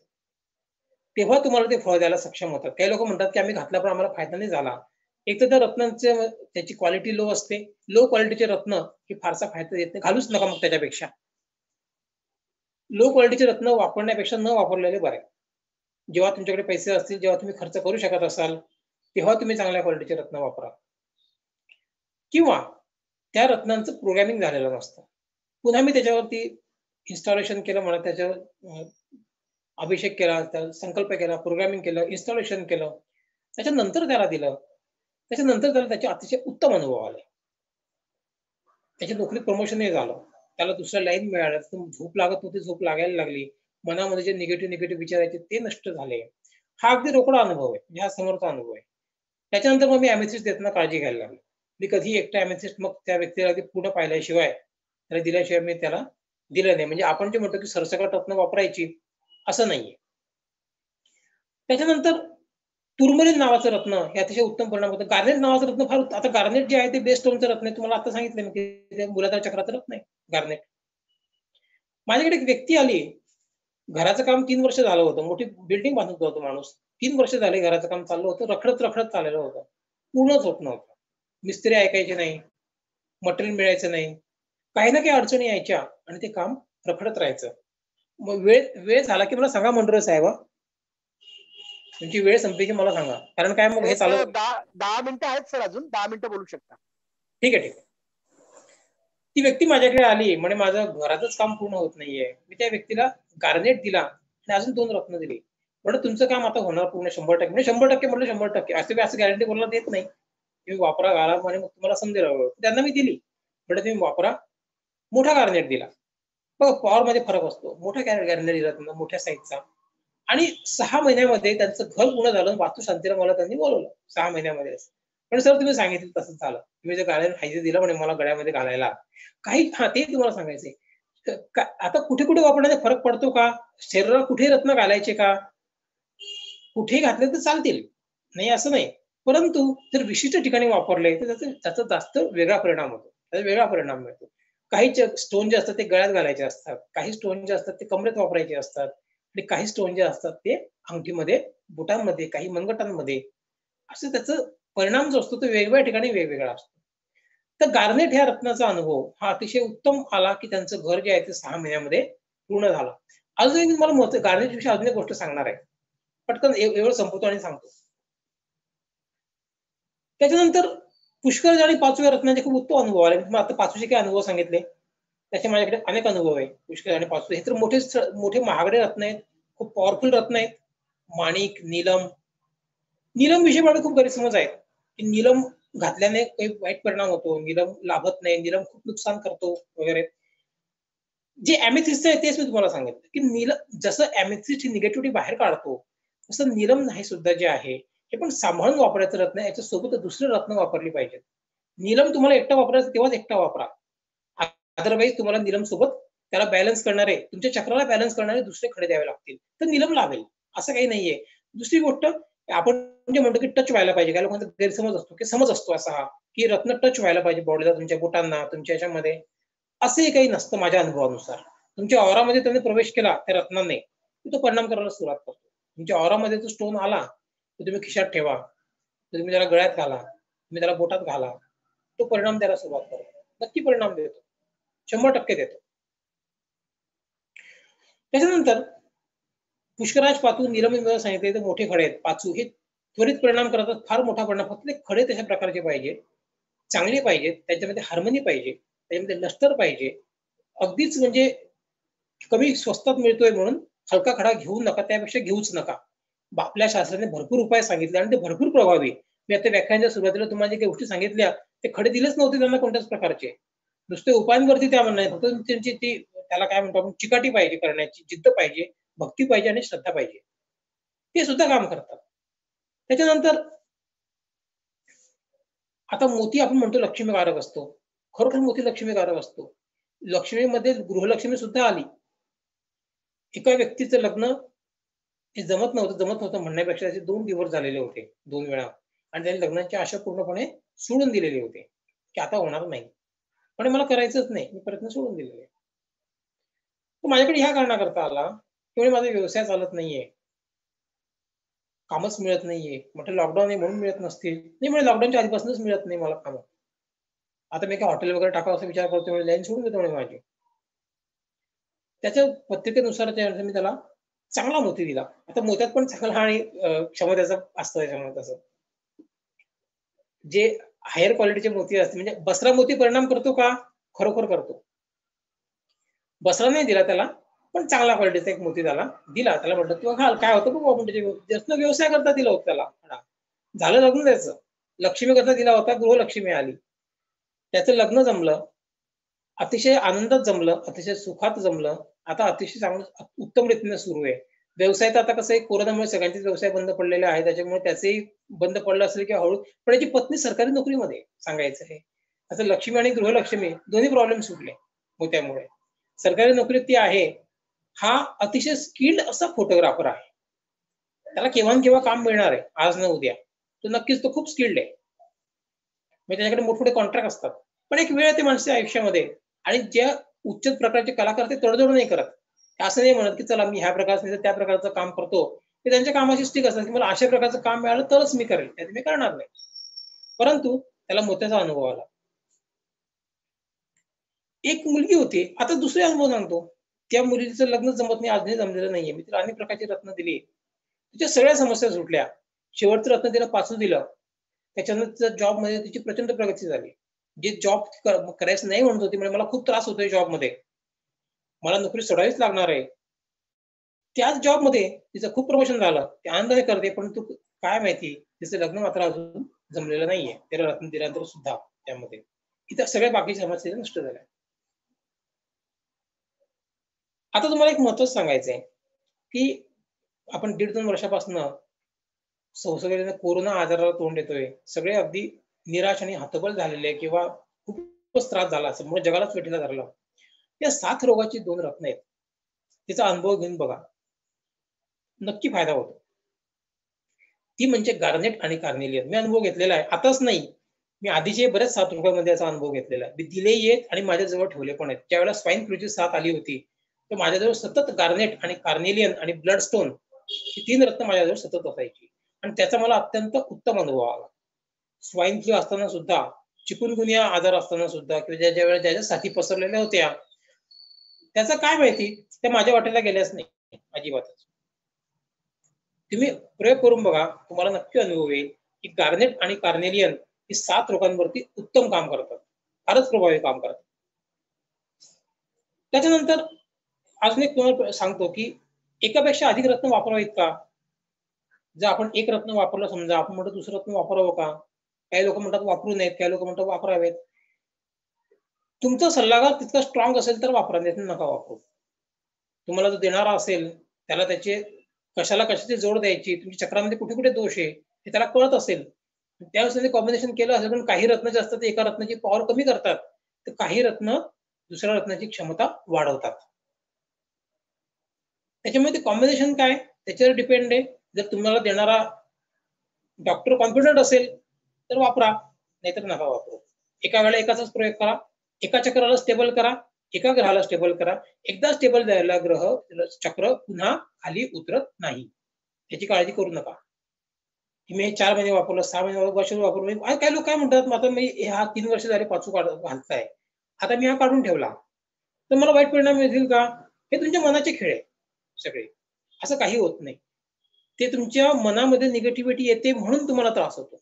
तेव्हा तुम्हाला ते फळ द्यायला सक्षम होतात. काही लोक म्हणतात की आम्ही घातला पण आम्हाला फायदा नाही झाला. एक तर त्या रत्नांचे त्याची क्वालिटी लो असते. लो क्वालिटीचे रत्न हे फारसा फायदा देत नाही, घालूच नका. मग त्याच्यापेक्षा लो क्वालिटीचे रत्न वापरण्यापेक्षा न वापरलेले बरे. जेव्हा तुमच्याकडे पैसे असतील, जेव्हा तुम्ही खर्च करू शकत असाल, तेव्हा तुम्ही चांगल्या क्वालिटीचे रत्न वापरा. किंवा त्या रत्नांचं प्रोग्रामिंग झालेलं नसतं. पुन्हा मी त्याच्यावरती इन्स्टॉलेशन केलं, मला त्याच्यावर अभिषेक केला, त्याला संकल्प केला, प्रोग्रामिंग केलं, इन्स्टॉलेशन केलं, त्याच्यानंतर त्याला दिलं. त्याच्यानंतर त्याला त्याचे अतिशय उत्तम अनुभव आले. त्याची नोकरी प्रमोशनही झालं, त्याला दुसऱ्या लाईन मिळाल्या, झोप लागत नव्हती, झोप लागायला लागली, मनामध्ये जे निगेटिव्ह विचारायचे ते नष्ट झाले. हा अगदी रोकडा अनुभव आहे, हा समोरचा अनुभव आहे. त्याच्यानंतर मग मी एमेथिस्ट देताना काळजी घ्यायला लागलो. मी कधी एकटा एमेथिस्ट मग त्या व्यक्तीला पूर्ण पाहिल्याशिवाय त्याला दिल्याशिवाय मी त्याला दिलं नाही. म्हणजे आपण जे म्हणतो की सरसकट रत्न वापरायची असं नाहीये. त्याच्यानंतर टुर्मलिन नावाचं रत्न हे अतिशय उत्तम परिणाम होतं. गार्नेट नावाचं रत्न फार आता गार्नेट जे आहे ते बेस्ट स्टोनचं रत्न आहे. तुम्हाला आता सांगितलं मी की ते मूलाधार चक्राचं रत्न आहे गार्नेट. माझ्याकडे एक व्यक्ती आली, घराचं काम 3 वर्ष झालं होतं. मोठी बिल्डिंग बांधत होता तो माणूस. 3 वर्ष झाले घराचं काम चाललं होतं. रखडत चाललेलं होतं. पूर्णच होत नव्हतं. मिस्त्री ऐकायचे नाही, मटेरियल मिळायचं नाही. काही ना काही अडचणी यायच्या आणि ते काम रखडत राहायचं. मग वेळ वेळ झाला की मला सांगा मंडुरे साहेब, तुमची वेळ संपली की मला सांगा. कारण काय मग हे चालू 10 मिनिटं आहेत सर, अजून 10 मिनिटं बोलू शकता. ठीक आहे. ती व्यक्ती माझ्याकडे आली, म्हणे माझं घराचंच काम पूर्ण होत नाहीये. मी त्या व्यक्तीला गार्नेट दिला आणि अजून 2 रत्न दिली. म्हटलं तुमचं काम आता होणार पूर्ण 100%. म्हणजे 100% म्हटलं 100%. असं गॅरंटी कोणाला देत नाही. तुम्ही वापरा, घाला, म्हणे मग तुम्हाला समजेल. त्यांना मी दिली. म्हटलं तुम्ही वापरा. मोठा गार्नेट दिला. बघा पॉवर मध्ये फरक असतो. मोठा गार्नेट दिला त्यांना, मोठ्या साईजचा. आणि 6 महिन्यामध्ये त्यांचं घर पूर्ण झालं. वास्तुशांतीला मला त्यांनी बोलवलं 6 महिन्यामध्ये. पण सर तुम्ही सांगितलं तसंच झालं. तुम्ही जे गार्नेट हायचे दिलं म्हणे मला गळ्यामध्ये घालायला. काही ते तुम्हाला सांगायचंय. आता कुठे कुठे वापरण्याचा फरक पडतो का? शरीराला कुठे रत्न घालायचे का? कुठे घातले तर चालतील, नाही असं नाही. परंतु जर विशिष्ट ठिकाणी वापरले तर त्याचा जास्त वेगळा परिणाम होतो. त्याचा वेगळा परिणाम मिळतो. काही स्टोन जे असतात ते गळ्यात घालायचे असतात. काही स्टोन जे असतात ते कमरेत वापरायचे असतात. आणि काही स्टोन जे असतात ते अंगठीमध्ये, बोटांमध्ये, काही मनगटांमध्ये. असं त्याचा परिणाम जो असतो तो वेगवेगळ्या ठिकाणी वेगवेगळा असतो. तर गार्नेट ह्या रत्नाचा अनुभव हा अतिशय उत्तम आला की त्यांचं घर जे आहे ते 6 महिन्यामध्ये पूर्ण झालं. अजून एक तुम्हाला गार्नेट विषयी अजून एक गोष्ट सांगणार आहे. पटकन एवढं संपवतो आणि सांगतो. त्याच्यानंतर पुष्कर आणि 5व्या रत्नाचे खूप उत्तम अनुभव आले. मी आता 5वीचे काही अनुभव सांगितले. त्याचे माझ्याकडे अनेक अनुभव आहे. पुष्कर आणि 5वे हे तर मोठे महागडे रत्न आहेत. खूप पॉवरफुल रत्न आहेत. माणिक, नीलम. नीलम विषयी मला खूप गैरसमज आहे की नीलम घातल्याने काही वाईट परिणाम होतो. नीलम लाभत नाही. नीलम खूप नुकसान करतो वगैरे. जे अमेथिस्ट आहे तेच मी तुम्हाला सांगितलं की नीलम जसं अमेथिस्ट ही निगेटिव्हिटी बाहेर काढतो तसं नीलम नाही सुद्धा जे आहे हे पण सांभाळून वापरायचं रत्न. याच्यासोबत दुसरे रत्न वापरली पाहिजेत. नीलम तुम्हाला एकटा वापरायचं तेव्हाच एकटा वापरा. अदरवाईज तुम्हाला नीलम सोबत त्याला बॅलन्स करणारे, तुमच्या चक्राला बॅलन्स करणारे दुसरे खडे द्यावे लागतील. तर नीलम लावेल असं काही नाहीये. दुसरी गोष्ट आपण जे म्हणतो की टच व्हायला पाहिजे. काही लोकांचा गैरसमज असतो की समज असतो असा हा की रत्न टच व्हायला पाहिजे बॉडीला, तुमच्या बोटांना, तुमच्या याच्यामध्ये. असंही काही नसतं माझ्या अनुभवानुसार. तुमच्या ऑरामध्ये त्यांनी प्रवेश केला त्या रत्नाने तो परिणाम करायला सुरुवात करतो. तुमच्या ऑरामध्ये जो स्टोन आला तो तुम्ही खिशात ठेवा, तुम्ही त्याला गळ्यात घाला, तुम्ही त्याला बोटात घाला, तो परिणाम द्यायला सुरुवात करतो. नक्की परिणाम देतो, 100% देतो. त्याच्यानंतर पुष्कराज, पातू, नीलम सांगितले ते मोठे खडे आहेत. पाचू हे त्वरित परिणाम करतात, फार मोठा परिणाम. फक्त ते खडे तशा प्रकारचे पाहिजे, चांगले पाहिजेत, त्याच्यामध्ये हार्मनी पाहिजे, त्याच्यामध्ये लष्टर पाहिजे. अगदीच म्हणजे कमी स्वस्तात मिळतोय म्हणून हलका खडा घेऊ नका, त्यापेक्षा घेऊच नका. आपल्या शास्त्राने भरपूर उपाय सांगितले आणि ते भरपूर प्रभावी. मी आता व्याख्यानाच्या सुरुवातीला तुम्हाला जे गोष्टी सांगितल्या ते खडे दिलेच नव्हते त्यांना कोणत्याच प्रकारचे. नुसते उपायांवरती त्या म्हणणार फक्त त्यांची ती त्याला काय म्हणतो आपण चिकाटी पाहिजे करण्याची, जिद्द पाहिजे, भक्ती पाहिजे आणि श्रद्धा पाहिजे. ते सुद्धा काम करतात. त्याच्यानंतर आता मोती आपण म्हणतो लक्ष्मीकारक असतो. खरोखर मोती लक्ष्मीकारक असतो. लक्ष्मीमध्ये गृहलक्ष्मी सुद्धा आली. एका व्यक्तीचं लग्न हे जमत नव्हतं म्हणण्यापेक्षा त्याचे 2 डिव्होर्स झालेले होते 2 वेळा. आणि त्यांनी लग्नाची आशा पूर्णपणे सोडून दिलेली होती की आता होणार नाही. पण मला करायचंच नाही, मी प्रयत्न सोडून दिलेले. तो माझ्याकडे ह्या कारणाकरता आला की माझा व्यवसाय चालत नाहीये, कामच मिळत नाहीये. म्हटलं लॉकडाऊन आहे म्हणून मिळत नसतील. नाही म्हणे लॉकडाऊनच्या आधीपासूनच मिळत नाही मला काम. आता मी काय हॉटेल वगैरे टाकावं असा विचार करतो, म्हणजे लाईन सोडून देतो म्हणे माझी. त्याच्या पद्धतीनुसार मी त्याला चांगला मोती दिला. आता मोत्यात पण चांगला आणि क्षमतेचा असतं त्याच्यामध्ये. तसं जे हायर क्वालिटीचे मोती असते, म्हणजे बसरा मोती परिणाम करतो का? खरोखर करतो. बसरा नाही दिला त्याला, पण चांगला क्वालिटीचा एक मोती त्याला दिला. त्याला म्हटलं तू घाल, काय होतं बघू आपण त्याचे. जास्त व्यवसाय करता दिला होता त्याला. झालं लग्न त्याचं, लक्ष्मी करता दिला होता, गृहलक्ष्मी आली. त्याचं लग्न जमलं, अतिशय आनंदात जमलं, अतिशय सुखात जमलं. आता अतिशय चांगलं उत्तम रीतीने सुरू आहे. व्यवसाय तर आता कसं आहे, कोरोनामुळे सगळ्यांचेच व्यवसाय बंद पडलेले आहे, त्याच्यामुळे त्याचेही बंद पडलं असेल किंवा हळू. पण याची पत्नी सरकारी नोकरीमध्ये सांगायचं आहे. असं लक्ष्मी आणि गृहलक्ष्मी दोन्ही प्रॉब्लेम सुटले. मोत्यामुळे. सरकारी नोकरीत ती आहे. हा अतिशय स्किल्ड असा फोटोग्राफर आहे. त्याला केव्हा न केव्हा काम मिळणार आहे, आज न उद्या. तो नक्कीच तो खूप स्किल्ड आहे. म्हणजे त्याच्याकडे मोठमोठे कॉन्ट्रॅक्ट असतात. पण एक वेळ येते माणसाच्या आयुष्यामध्ये आणि ज्या उच्च प्रकारचे कलाकार ते तडजोड नाही करत. असं नाही म्हणत की चला मी ह्या प्रकारचं नाही तर त्या प्रकारचं काम करतो. ते त्यांच्या कामाशी स्टिक असतात की मला अशा प्रकारचं काम मिळालं तरच मी करेल, नाहीतर मी करणार नाही. परंतु त्याला मोत्याचा अनुभव आला. एक मुलगी होती, आता दुसरे अनुभव सांगतो. त्या मुलीचं लग्न जमत नाही, अजूनही जमलेलं नाहीये. मी तिला अनेक प्रकारची रत्न दिली. तिच्या सगळ्या समस्या सुटल्या. शेवटचं रत्न तिला पाचू दिलं. त्याच्यानंतर जॉबमध्ये तिची प्रचंड प्रगती झाली. जे जॉब करायचं नाही म्हणत होती, म्हणजे मला खूप त्रास होतोय जॉबमध्ये. मला नोकरी सोडावीच लागणार आहे. त्याच जॉबमध्ये तिचं खूप प्रमोशन झालं. ते आनंदाने करते, परंतु काय माहिती तिचं लग्न मात्र अजून जमलेलं नाहीये. त्याला रत्न दिल्यानंतर सुद्धा त्यामध्ये. इतर सगळ्या बाकीच्या समस्या नष्ट झाल्या. आता तुम्हाला एक महत्त्वाचं सांगायचंय, की आपण 1.5-2 वर्षापासून संसर्गजन्य कोरोना आजाराला तोंड देतोय. सगळे अगदी निराश आणि हतबल झालेले किंवा खूपच त्रास झाला, संपूर्ण जगालाच वेठीला धरलं. या 7 रोगाची 2 रत्न आहेत. तिचा अनुभव घेऊन बघा. नक्की फायदा होतो. ती म्हणजे गार्नेट आणि कार्नेलियन. मी अनुभव घेतलेला आहे. आताच नाही, मी आधीचे बरेच 7 रोगांमध्ये याचा अनुभव घेतलेला आहे. मी दिलेही आहेत आणि माझ्याजवळ ठेवले पण आहेत. ज्यावेळेला स्वाईन फ्लूची साथ आली होती, तर माझ्याजवळ सतत गार्नेट आणि कार्नेलियन आणि ब्लड स्टोन ही 3 रत्न माझ्याजवळ सतत असायची आणि त्याचा मला अत्यंत उत्तम अनुभव आला. स्वाईन फ्लू असताना सुद्धा, चिकुनगुनिया आजार असताना सुद्धा किंवा ज्या वेळेला ज्याच्या साथी पसरलेल्या होत्या, त्याचं काय माहिती त्या माझ्या वाटेला गेल्याच नाही अजिबातच. तुम्ही प्रयोग करून बघा, तुम्हाला नक्की अनुभव येईल की गार्नेट आणि कार्नेलियन ही 7 रोगांवरती उत्तम काम करतात. फारच प्रभावी काम करतात. त्याच्यानंतर अजून एक तुम्हाला सांगतो की एकापेक्षा अधिक रत्न वापरावीत का? जर आपण एक रत्न वापरलं समजा, आपण म्हणतो दुसरं रत्न वापरावं का? काही लोक म्हणतात वापरू नयेत, काही लोक म्हणतात वापरावेत. तुमचा सल्लागार तितका स्ट्रॉंग असेल तर वापरा, नाही तर नका वापरू. तुम्हाला जो देणारा असेल त्याला त्याचे कशाला कशाची जोड द्यायची, तुमच्या चक्रामध्ये कुठे कुठे दोष आहे हे त्याला कळत असेल, त्यावेळेस त्यांनी कॉम्बिनेशन केलं असेल. पण काही रत्न जे असतात ते एका रत्नाची पॉवर कमी करतात, तर काही रत्न दुसऱ्या रत्नाची क्षमता वाढवतात. त्याच्यामुळे ते कॉम्बिनेशन काय त्याच्यावर डिपेंड आहे. जर तुम्हाला देणारा डॉक्टर कॉन्फिडंट असेल तर वापरा, नाहीतर नका वापरू. एका वेळेला एकाचाच प्रयोग करा. एका चक्राला स्टेबल करा, एका ग्रहाला स्टेबल करा. एकदा स्टेबल झालेला ग्रह चक्र पुन्हा खाली उतरत नाही, याची काळजी करू नका. मी हे 4 महिने वापरलं, 6 महिने वर्ष वापरलं. काही लोक काय म्हणतात, आता मी हा 3 वर्ष झाले पाचू घालताय, आता मी हा काढून ठेवला तर मला वाईट परिणाम येतील का? हे तुमच्या मनाचे खेळ आहे सगळे. असं काही होत नाही. ते तुमच्या मनामध्ये निगेटिव्हिटी येते म्हणून तुम्हाला त्रास होतो.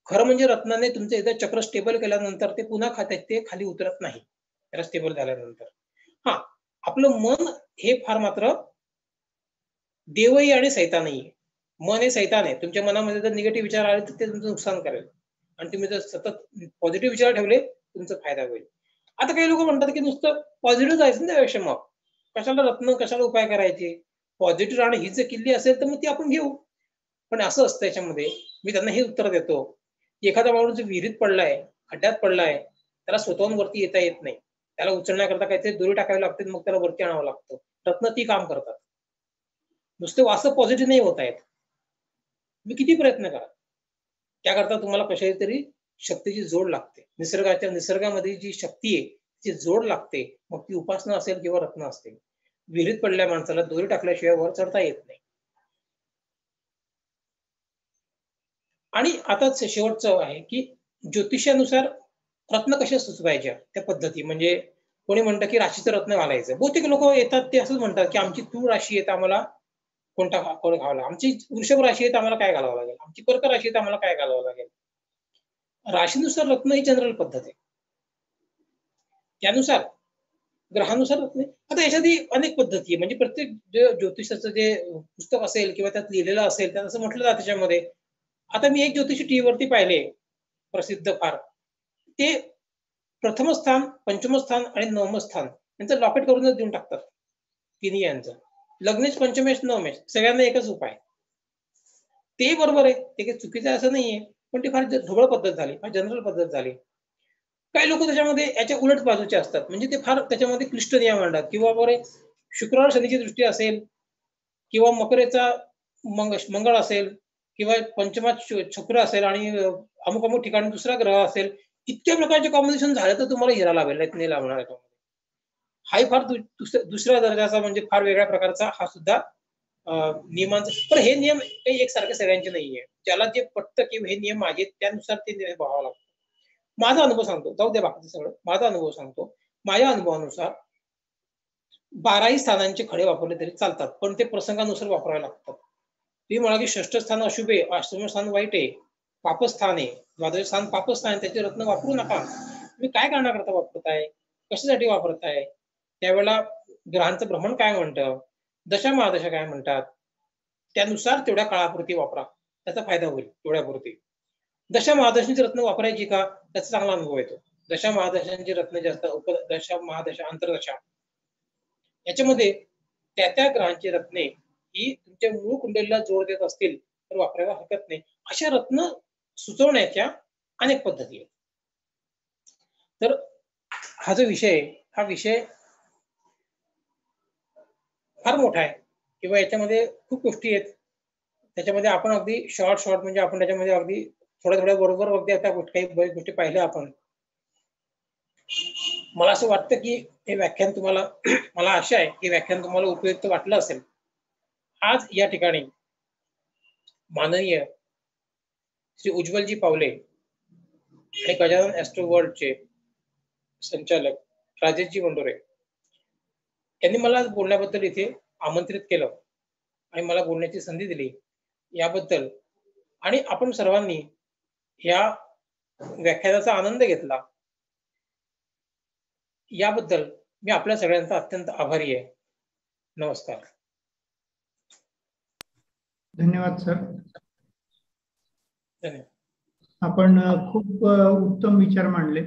खरं म्हणजे रत्नाने तुमचं एकदा चक्र स्टेबल केल्यानंतर ते पुन्हा ते खाली उतरत नाही, त्याला स्टेबल झाल्यानंतर. हा, आपलं मन हे फार मात्र देवही आणि सैतानही आहे. मन हे सैतान आहे. तुमच्या मनामध्ये जर निगेटिव्ह विचार आले तर ते तुमचं नुकसान करेल आणि तुम्ही जर सतत पॉझिटिव्ह विचार ठेवले तुमचा फायदा होईल. आता काही लोक म्हणतात की नुसतं पॉझिटिव्ह जायचं ना त्यापेक्षा, मग कशाला रत्न, कशाला उपाय करायचे? पॉझिटिव्ह राहणं ही जर किल्ली असेल तर मग ती आपण घेऊ. पण असं असतं याच्यामध्ये, मी त्यांना हे उत्तर देतो, एखादा माणूस विहिरीत पडलाय, खड्ड्यात पडलाय, त्याला स्वतःहून वरती येता येत नाही, त्याला उचलण्याकरता काहीतरी दोरी टाकावी लागते, मग त्याला वरती आणावं लागतं. रत्न ती काम करतात. नुसते वास्तव पॉझिटिव्ह नाही होत आहेत. तुम्ही किती प्रयत्न करा, त्याकरता तुम्हाला कशाची तरी शक्तीची जोड लागते. निसर्गामध्ये जी शक्ती आहे ती जोड लागते. मग ती उपासना असेल किंवा रत्न असतील. विहिरीत पडल्या माणसाला दोरी टाकल्याशिवाय वर चढता येत नाही. आणि आता शेवटचं आहे की ज्योतिषानुसार रत्न कशा सुचवायच्या त्या पद्धती. म्हणजे कोणी म्हणतं की राशीचं रत्न घालायचं. बहुतेक लोक येतात ते असंच म्हणतात की आमची तूळ राशी आहे तर आम्हाला कोणता कोण घालावा, आमची वृषभ राशी आहे तर आम्हाला काय घालावं लागेल, आमची कर्क राशी आहे तर आम्हाला काय घालावं लागेल. राशीनुसार रत्न ही जनरल पद्धत आहे. त्यानुसार ग्रहानुसार रत्न. आता याच्यातही अनेक पद्धती आहे. म्हणजे प्रत्येक ज्योतिषाचं जे पुस्तक असेल किंवा त्यात लिहिलेलं असेल त्यात असं म्हटलं जातं त्याच्यामध्ये. आता मी एक ज्योतिषी टीव्हीवरती पाहिले प्रसिद्ध फार, ते प्रथम स्थान, पंचम स्थान आणि नवम स्थान यांचं लॉकेट करूनच देऊन टाकतात. तिन्ही यांचं लग्नेश, पंचमेश, नवमेश सगळ्यांना एकच उपाय. ते बरोबर आहे, ते काही चुकीचं असं नाहीये, पण ती फार ढोबळ पद्धत झाली, फार जनरल पद्धत झाली. काही लोक त्याच्यामध्ये याच्या उलट बाजूचे असतात, म्हणजे ते फार त्याच्यामध्ये क्लिष्ट नियम मांडतात, किंवा बरे शुक्रवार शनीची दृष्टी असेल, किंवा मकरेचा मंगळ असेल, किंवा पंचमात शुक्र असेल आणि अमुक अमुक ठिकाणी दुसरा ग्रह असेल, इतक्या प्रकारचे कॉम्बिनेशन झाले तर तुम्हाला हिरा लाभेल, नाही लाभणार याच्यामध्ये. हाही फार दुसऱ्या दर्जाचा, म्हणजे फार वेगळ्या प्रकारचा हा सुद्धा नियमांचा. पण हे नियम काही एकसारखे सगळ्यांचे नाहीये. ज्याला जे पटतं की हे नियम माझे, त्यानुसार ते नियम पाहावा लागतो. माझा अनुभव सांगतो, जाऊ द्या बाकीचं सगळं, माझा अनुभव सांगतो. माझ्या अनुभवानुसार 12ही स्थानांचे खडे वापरले तरी चालतात, पण ते प्रसंगानुसार वापरावे लागतात. तुम्ही म्हणा की षष्ठ स्थान अशुभ आहे, अष्टम स्थान वाईट आहे, पापस्थान आहे, द्वादश स्थान पापस्थान आहे, त्याचे रत्न वापरू नका. तुम्ही काय कारणाकरता वापरताय, कशासाठी वापरताय, त्यावेळेला ग्रहांचं भ्रमण काय म्हणतं, दशा महादशा काय म्हणतात, त्यानुसार तेवढ्या काळापुरती वापरा, त्याचा फायदा होईल तेवढ्यापुरती. दशा महादशांची रत्न वापरायची का, त्याचा चांगला अनुभव येतो. दशा महादशांची रत्न जे असतात, उपदशा महादशा अंतर्दशा, याच्यामध्ये त्या त्या ग्रहांची रत्ने ही तुमच्या मूळ कुंडलीला जोड देत असतील तर वापरायला हरकत नाही. अशा रत्न सुचवण्याच्या अनेक पद्धती आहेत. तर हा जो विषय, हा विषय फार मोठा आहे, किंवा याच्यामध्ये खूप गोष्टी आहेत. त्याच्यामध्ये आपण अगदी शॉर्ट म्हणजे आपण त्याच्यामध्ये अगदी थोड्या बरोबर अगदी आता काही गोष्टी पाहिल्या आपण. मला असं वाटतं की हे व्याख्यान तुम्हाला मला आशा आहे की व्याख्यान तुम्हाला उपयुक्त वाटलं असेल. आज या ठिकाणी माननीय श्री उज्ज्वलजी पावले आणि गजानन ॲस्ट्रो वर्ल्डचे संचालक राजेशजी मंडोरे यांनी मला बोलण्याबद्दल इथे आमंत्रित केलं आणि मला बोलण्याची संधी दिली, याबद्दल आणि आपण सर्वांनी या व्याख्यानाचा आनंद घेतला, याबद्दल मी आपल्या सगळ्यांचा अत्यंत आभारी आहे. नमस्कार. धन्यवाद सर. धन्यवाद. आपण खूप उत्तम विचार मांडले,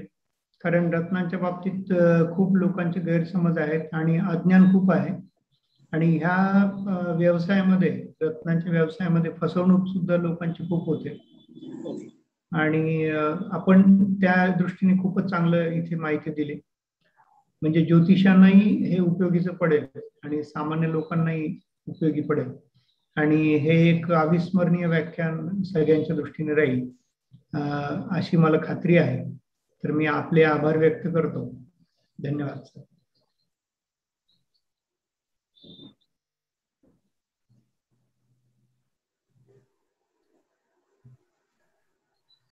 कारण रत्नांच्या बाबतीत खूप लोकांचे गैरसमज आहेत आणि अज्ञान खूप आहे, आणि ह्या व्यवसायामध्ये, रत्नांच्या व्यवसायामध्ये फसवणूक सुद्धा लोकांची खूप होते, आणि आपण त्या दृष्टीने खूपच चांगलं इथे माहिती दिली. म्हणजे ज्योतिषांनाही हे उपयोगीचं पडेल आणि सामान्य लोकांनाही उपयोगी पडेल, आणि हे एक अविस्मरणीय व्याख्यान सगळ्यांच्या दृष्टीने राहील अशी मला खात्री आहे. तर मी आपले आभार व्यक्त करतो. धन्यवाद सर.